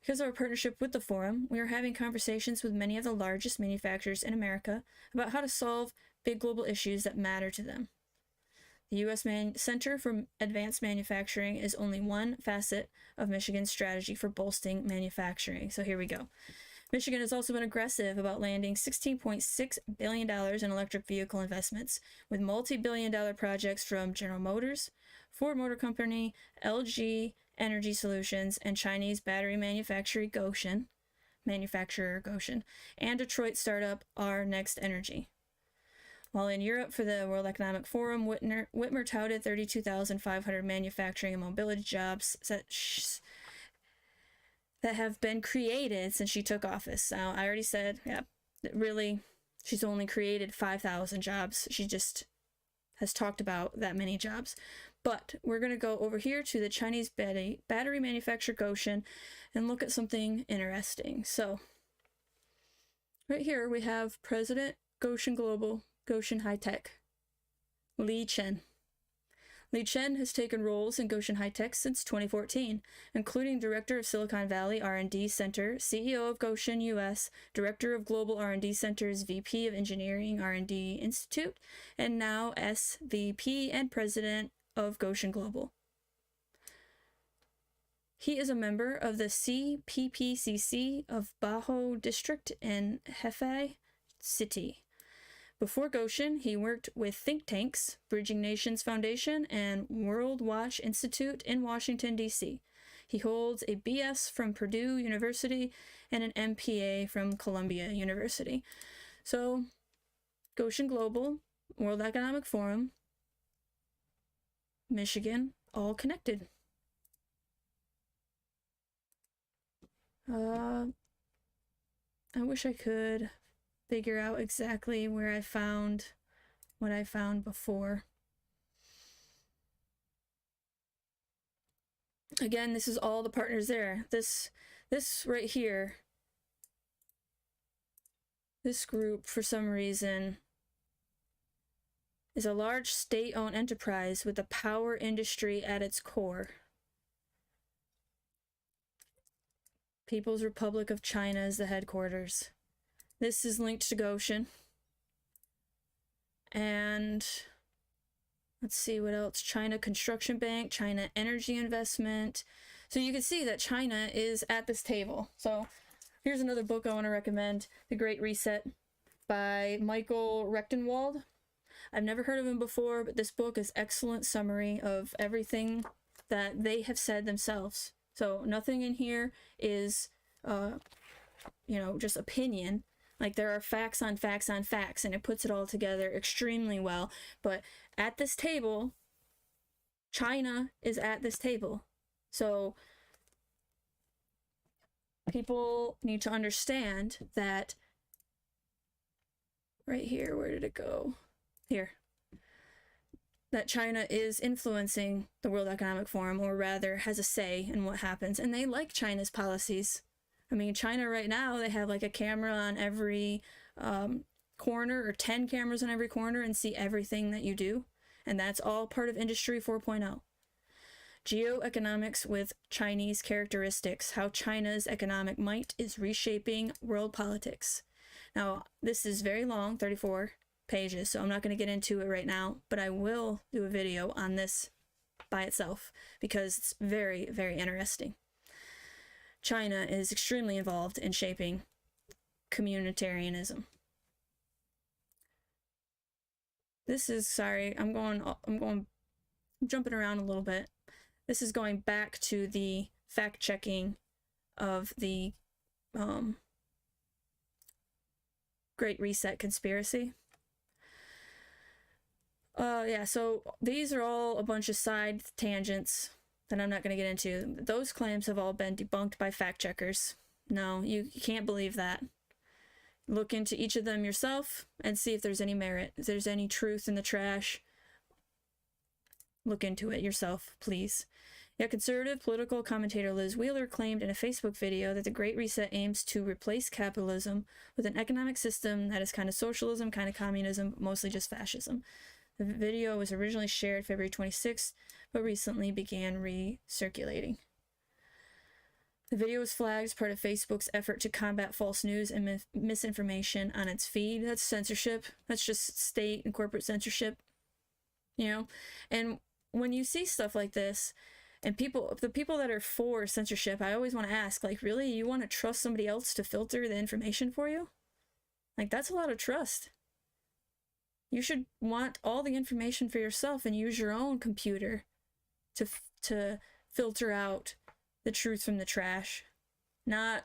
Because of our partnership with the forum, we are having conversations with many of the largest manufacturers in America about how to solve big global issues that matter to them. The U.S. Center for Advanced Manufacturing is only one facet of Michigan's strategy for bolstering manufacturing. So here we go. Michigan has also been aggressive about landing $16.6 billion in electric vehicle investments, with multi-billion-dollar projects from General Motors, Ford Motor Company, LG Energy Solutions, and Chinese battery manufacturer Gotion, and Detroit startup R Next Energy. While in Europe for the World Economic Forum, Whitmer touted 32,500 manufacturing and mobility jobs that have been created since she took office. Now, I already said, yeah, really, she's only created 5,000 jobs. She just has talked about that many jobs. But we're going to go over here to the Chinese battery manufacturer Gotion and look at something interesting. So, right here we have President Gotion Global, Gotion High Tech, Chen. Chen has taken roles in Gotion High Tech since 2014, including Director of Silicon Valley R&D Center, CEO of Gotion US, Director of Global R&D Center's VP of Engineering R&D Institute, and now SVP and President of Gotion Global. He is a member of the CPPCC of Bajo District in Hefei City. Before Gotion, he worked with think tanks, Bridging Nations Foundation and World Watch Institute in Washington, D.C. He holds a BS from Purdue University and an MPA from Columbia University. So, Gotion Global, World Economic Forum, Michigan, all connected. I wish I could figure out exactly where I found what I found before. Again, this is all the partners there. This right here, this group, for some reason, is a large state-owned enterprise with the power industry at its core. People's Republic of China is the headquarters. This is linked to Gotion. And let's see what else. China Construction Bank, China Energy Investment. So you can see that China is at this table. So here's another book I want to recommend, The Great Reset by Michael Rechtenwald. I've never heard of him before, but this book is excellent summary of everything that they have said themselves. So nothing in here is, you know, just opinion. Like, there are facts on facts on facts, and it puts it all together extremely well. But at this table, China is at this table. So people need to understand that right here, where did it go? Here. That China is influencing the World Economic Forum, or rather has a say in what happens, and they like China's policies. I mean, China right now, they have like a camera on every corner, or 10 cameras on every corner, and see everything that you do, and that's all part of Industry 4.0. Geoeconomics with Chinese characteristics, how China's economic might is reshaping world politics. Now, this is very long, 34 pages, so I'm not going to get into it right now, but I will do a video on this by itself because it's very, very interesting. China is extremely involved in shaping communitarianism. This is, sorry, I'm jumping around a little bit. This is going back to the fact-checking of the Great Reset conspiracy. Yeah, so these are all a bunch of side tangents that I'm not going to get into. Those claims have all been debunked by fact-checkers. No, you can't believe that. Look into each of them yourself and see if there's any merit, if there's any truth in the trash. Look into it yourself, please. Yet conservative political commentator Liz Wheeler claimed in a Facebook video that the Great Reset aims to replace capitalism with an economic system that is kind of socialism, kind of communism, but mostly just fascism. The video was originally shared February 26th, but recently began recirculating. The video was flagged as part of Facebook's effort to combat false news and misinformation on its feed. That's censorship. That's just state and corporate censorship, you know? And when you see stuff like this, and the people that are for censorship, I always want to ask, like, really? You want to trust somebody else to filter the information for you? Like, that's a lot of trust. You should want all the information for yourself and use your own computer to filter out the truth from the trash, not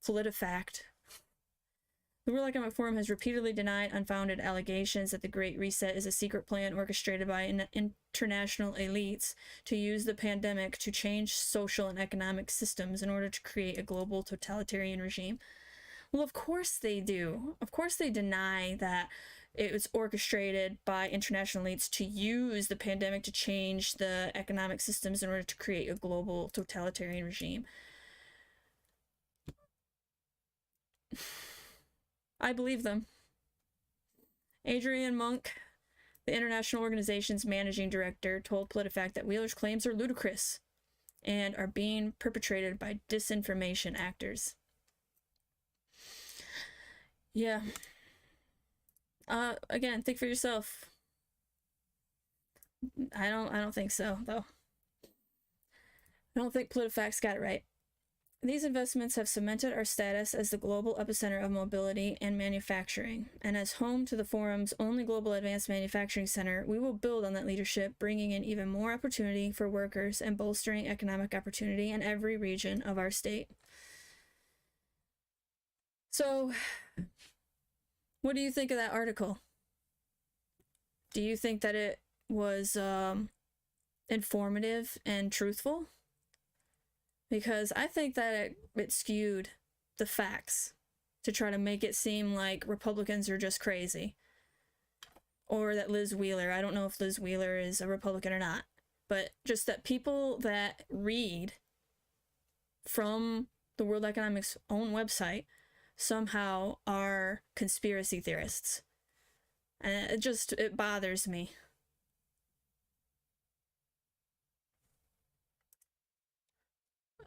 PolitiFact. The World Economic Forum has repeatedly denied unfounded allegations that the Great Reset is a secret plan orchestrated by international elites to use the pandemic to change social and economic systems in order to create a global totalitarian regime. Well, of course they do. Of course they deny that it was orchestrated by international elites to use the pandemic to change the economic systems in order to create a global totalitarian regime. I believe them. Adrian Monk, the international organization's managing director, told PolitiFact that Wheeler's claims are ludicrous and are being perpetrated by disinformation actors. Yeah. Again, think for yourself. I don't think so, though. I don't think PolitiFact's got it right. These investments have cemented our status as the global epicenter of mobility and manufacturing, and as home to the forum's only global advanced manufacturing center, we will build on that leadership, bringing in even more opportunity for workers and bolstering economic opportunity in every region of our state. So, what do you think of that article? Do you think that it was informative and truthful? Because I think that it skewed the facts to try to make it seem like Republicans are just crazy. Or that Liz Wheeler, I don't know if Liz Wheeler is a Republican or not, but just that people that read from the World Economic's own website somehow are conspiracy theorists. And it bothers me.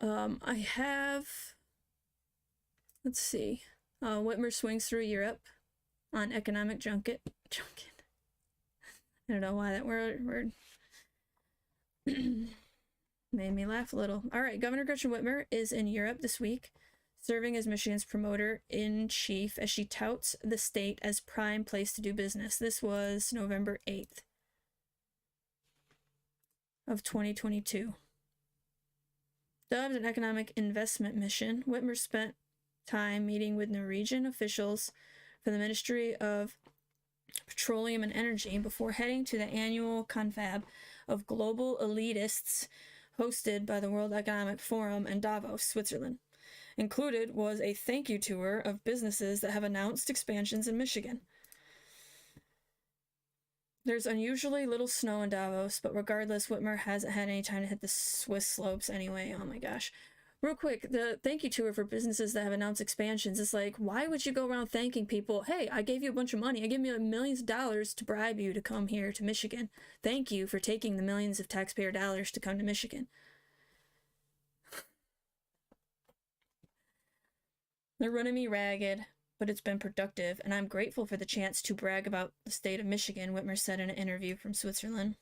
I have, let's see, Whitmer swings through Europe on economic junket. I don't know why that word made me laugh a little. All right, Governor Gretchen Whitmer is in Europe this week, serving as Michigan's promoter-in-chief as she touts the state as prime place to do business. This was November 8th of 2022. Dubbed an economic investment mission, Whitmer spent time meeting with Norwegian officials for the Ministry of Petroleum and Energy before heading to the annual confab of global elitists hosted by the World Economic Forum in Davos, Switzerland. Included was a thank you tour of businesses that have announced expansions in Michigan. There's unusually little snow in Davos, but regardless, Whitmer hasn't had any time to hit the Swiss slopes anyway. Oh my gosh. Real quick, the thank you tour for businesses that have announced expansions is like, why would you go around thanking people? Hey, I gave you a bunch of money. I gave you millions of dollars to bribe you to come here to Michigan. Thank you for taking the millions of taxpayer dollars to come to Michigan. They're running me ragged, but it's been productive, and I'm grateful for the chance to brag about the state of Michigan, Whitmer said in an interview from Switzerland.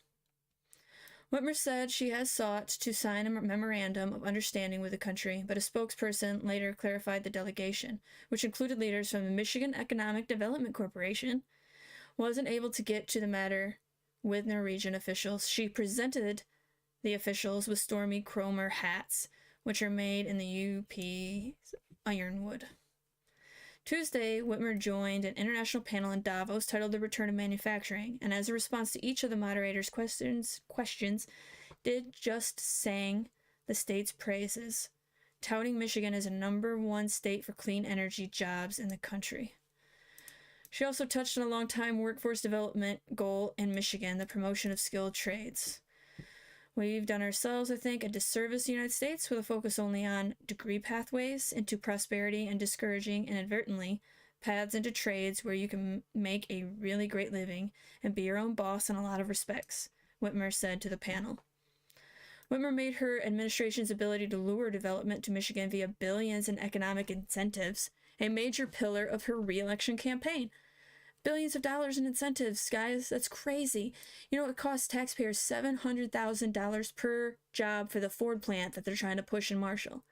Whitmer said she has sought to sign a memorandum of understanding with the country, but a spokesperson later clarified the delegation, which included leaders from the Michigan Economic Development Corporation, wasn't able to get to the matter with Norwegian officials. She presented the officials with Stormy Cromer hats, which are made in the UP ironwood. Tuesday, Whitmer joined an international panel in Davos titled The Return of Manufacturing, and as a response to each of the moderators' questions did just sang the state's praises, touting Michigan as a #1 state for clean energy jobs in the country. She also touched on a long-time workforce development goal in Michigan, the promotion of skilled trades. We've done ourselves, I think, a disservice in the United States with a focus only on degree pathways into prosperity and discouraging inadvertently paths into trades where you can make a really great living and be your own boss in a lot of respects, Whitmer said to the panel. Whitmer made her administration's ability to lure development to Michigan via billions in economic incentives a major pillar of her re-election campaign. Billions of dollars in incentives, guys. That's crazy. You know, it costs taxpayers $700,000 per job for the Ford plant that they're trying to push in Marshall.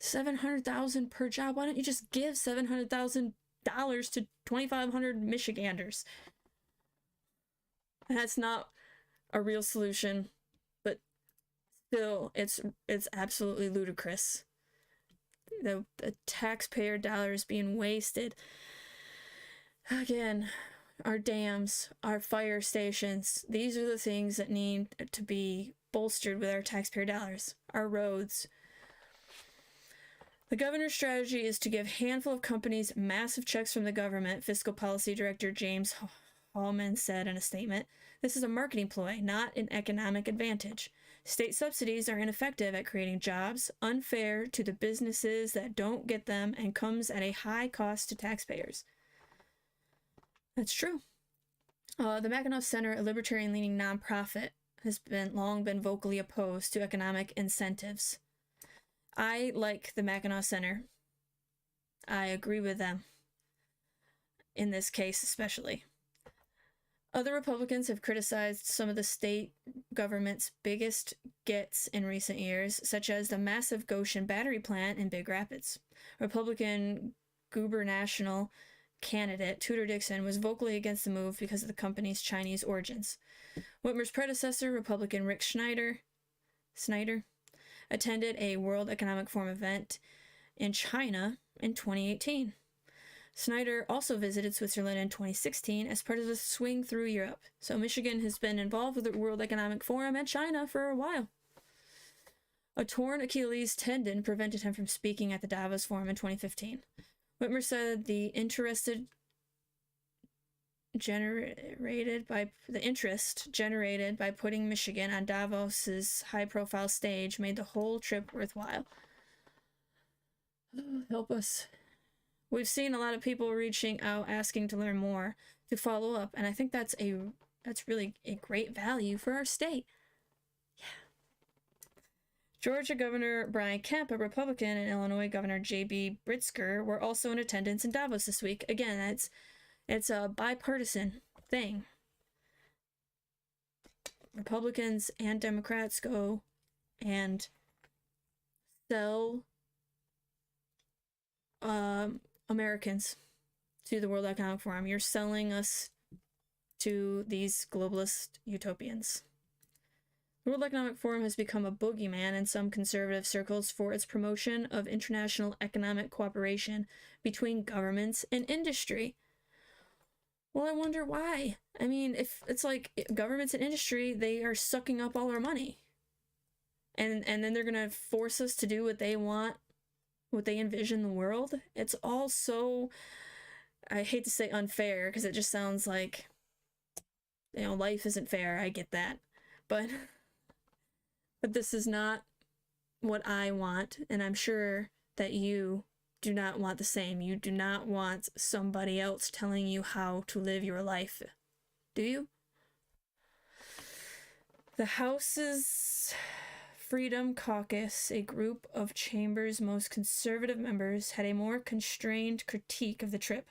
$700,000 per job. Why don't you just give $700,000 to 2,500 Michiganders? That's not a real solution, but still, it's absolutely ludicrous. The taxpayer dollars being wasted. Again, our dams, our fire stations, these are the things that need to be bolstered with our taxpayer dollars. Our roads. The governor's strategy is to give a handful of companies massive checks from the government, Fiscal Policy Director James Hallman said in a statement. This is a marketing ploy, not an economic advantage. State subsidies are ineffective at creating jobs, unfair to the businesses that don't get them, and comes at a high cost to taxpayers. That's true. The Mackinac Center, a libertarian-leaning nonprofit, has long been vocally opposed to economic incentives. I like the Mackinac Center. I agree with them. In this case, especially. Other Republicans have criticized some of the state government's biggest gets in recent years, such as the massive Gotion battery plant in Big Rapids. Republican gubernatorial candidate Tudor Dixon was vocally against the move because of the company's Chinese origins. Whitmer's predecessor, Republican Rick Snyder, attended a World Economic Forum event in China in 2018. Snyder also visited Switzerland in 2016 as part of the swing through Europe. So Michigan has been involved with the World Economic Forum and China for a while. A torn Achilles tendon prevented him from speaking at the Davos Forum in 2015. Whitmer said the interest generated by putting Michigan on Davos's high-profile stage made the whole trip worthwhile. Help us. We've seen a lot of people reaching out asking to learn more, to follow up, and I think that's really a great value for our state. Yeah. Georgia Governor Brian Kemp, a Republican, and Illinois Governor J.B. Pritzker were also in attendance in Davos this week. Again, it's a bipartisan thing. Republicans and Democrats go and sell Americans to the World Economic Forum. You're selling us to these globalist utopians. The World Economic Forum has become a boogeyman in some conservative circles for its promotion of international economic cooperation between governments and industry. Well, I wonder why. I mean, if it's like governments and industry, they are sucking up all our money. And then they're going to force us to do what they want, what they envision the world. It's all so, I hate to say unfair, because it just sounds like, you know, life isn't fair. I get that. But this is not what I want, and I'm sure that you do not want the same. You do not want somebody else telling you how to live your life. Do you? The House's Freedom Caucus, a group of Chamber's most conservative members, had a more constrained critique of the trip.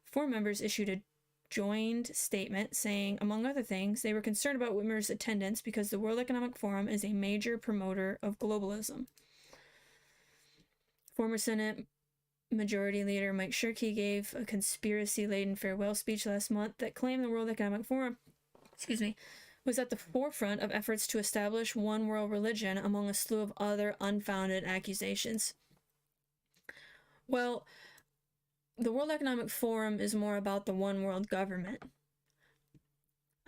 4 members issued a joined statement saying, among other things, they were concerned about Whitmer's attendance because the World Economic Forum is a major promoter of globalism. Former Senate Majority Leader Mike Shirkey gave a conspiracy-laden farewell speech last month that claimed the World Economic Forum, was at the forefront of efforts to establish one world religion among a slew of other unfounded accusations. Well, the World Economic Forum is more about the one world government.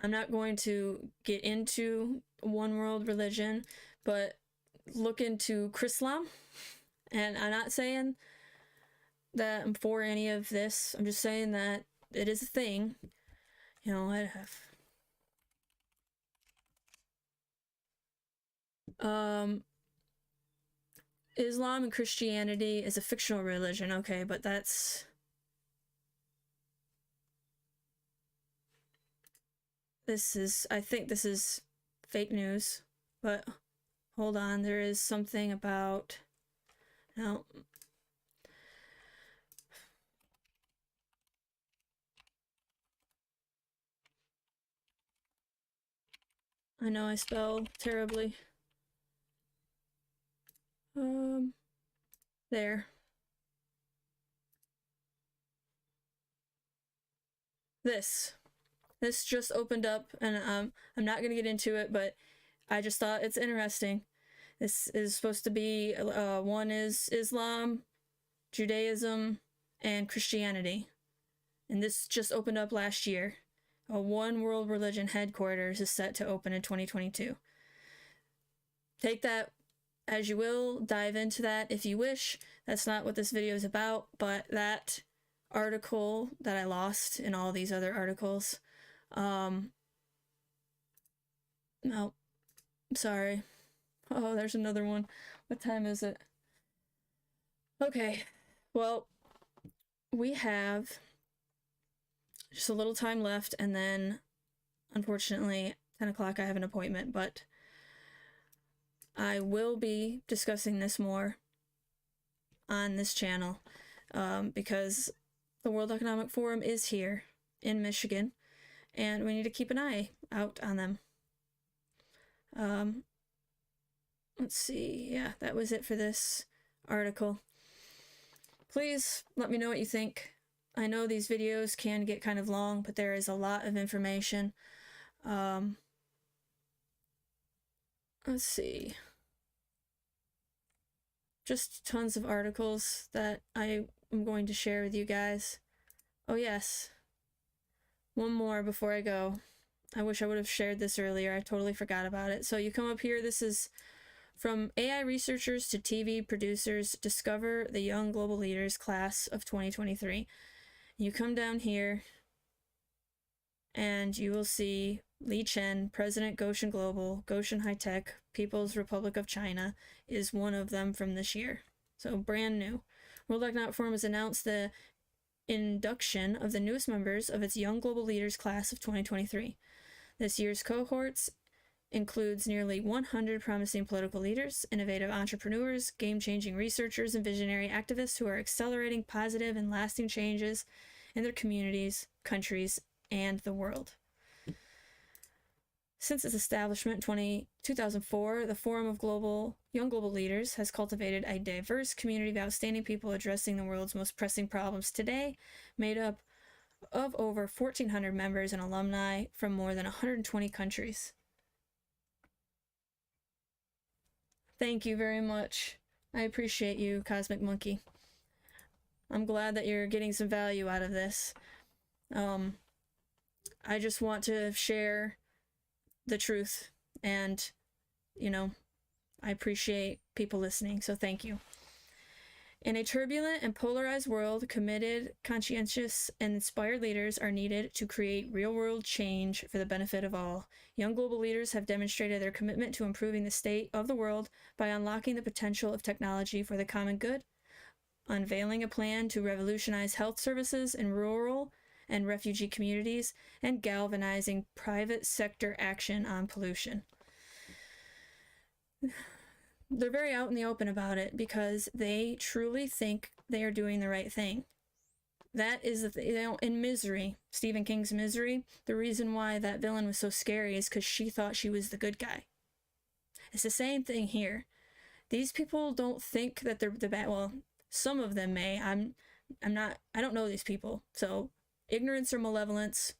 I'm not going to get into one world religion, but look into Chrislam. And I'm not saying that I'm for any of this. I'm just saying that it is a thing. You know, I have Islam and Christianity is a fictional religion, okay, but I think this is fake news, but hold on, there is something about, no. I know I spell terribly. There. This just opened up, and I'm not gonna get into it, but I just thought it's interesting. This is supposed to be, one is Islam, Judaism, and Christianity. And this just opened up last year. A one world religion headquarters is set to open in 2022. Take that as you will, dive into that if you wish. That's not what this video is about, but that article that I lost in all these other articles, no, sorry. Oh, there's another one. What time is it? Okay, well, we have just a little time left, and then, unfortunately, 10 o'clock I have an appointment, but I will be discussing this more on this channel, because the World Economic Forum is here in Michigan, and we need to keep an eye out on them. Let's see, yeah, that was it for this article. Please let me know what you think. I know these videos can get kind of long, but there is a lot of information. Let's see. Just tons of articles that I am going to share with you guys. Oh yes, one more before I go. I wish I would have shared this earlier. I totally forgot about it. So you come up here, this is from AI researchers to TV producers, discover the young global leaders class of 2023. You come down here and you will see Li Chen, President Gotion Global, Gotion High Tech, People's Republic of China is one of them from this year. So brand new. World Economic Forum has announced the induction of the newest members of its Young Global Leaders class of 2023. This year's cohorts includes nearly 100 promising political leaders, innovative entrepreneurs, game-changing researchers, and visionary activists who are accelerating positive and lasting changes in their communities, countries, and the world. Since its establishment in 2004, the Forum of Young Global Leaders has cultivated a diverse community of outstanding people addressing the world's most pressing problems today, made up of over 1,400 members and alumni from more than 120 countries. Thank you very much. I appreciate you, Cosmic Monkey. I'm glad that you're getting some value out of this. I just want to share the truth, and, you know, I appreciate people listening, so thank you. In a turbulent and polarized world, committed, conscientious, and inspired leaders are needed to create real-world change for the benefit of all. Young global leaders have demonstrated their commitment to improving the state of the world by unlocking the potential of technology for the common good, unveiling a plan to revolutionize health services in rural and refugee communities, and galvanizing private sector action on pollution. They're very out in the open about it because they truly think they are doing the right thing. That is, in Misery, Stephen King's Misery, the reason why that villain was so scary is because she thought she was the good guy. It's the same thing here. These people don't think that they're the bad. Well, some of them may. I don't know these people. So ignorance or malevolence,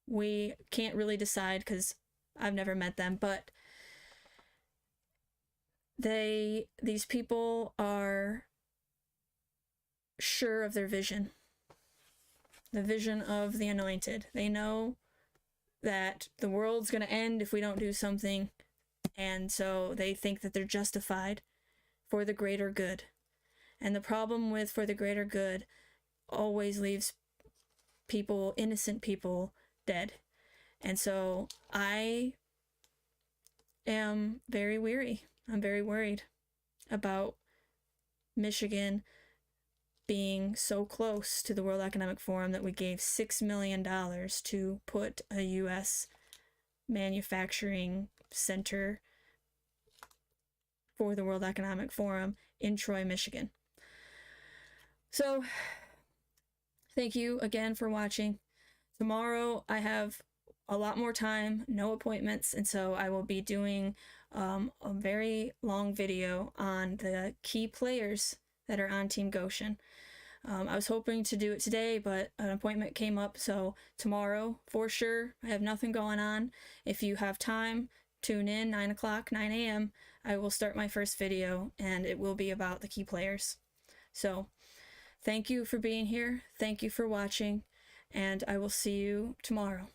we can't really decide because I've never met them, but these people are sure of their vision. The vision of the anointed. They know that the world's going to end if we don't do something, and so they think that they're justified for the greater good. And the problem with for the greater good always leaves people, innocent people, dead. And so I am very weary. I'm very worried about Michigan being so close to the World Economic Forum that we gave $6 million to put a U.S. manufacturing center for the World Economic Forum in Troy, Michigan. So, thank you again for watching. Tomorrow I have a lot more time, no appointments, and so I will be doing a very long video on the key players that are on Team Gotion. I was hoping to do it today, but an appointment came up, so tomorrow, for sure. I have nothing going on. If you have time, tune in, 9 o'clock, 9 a.m. I will start my first video, and it will be about the key players. So, thank you for being here. Thank you for watching, and I will see you tomorrow.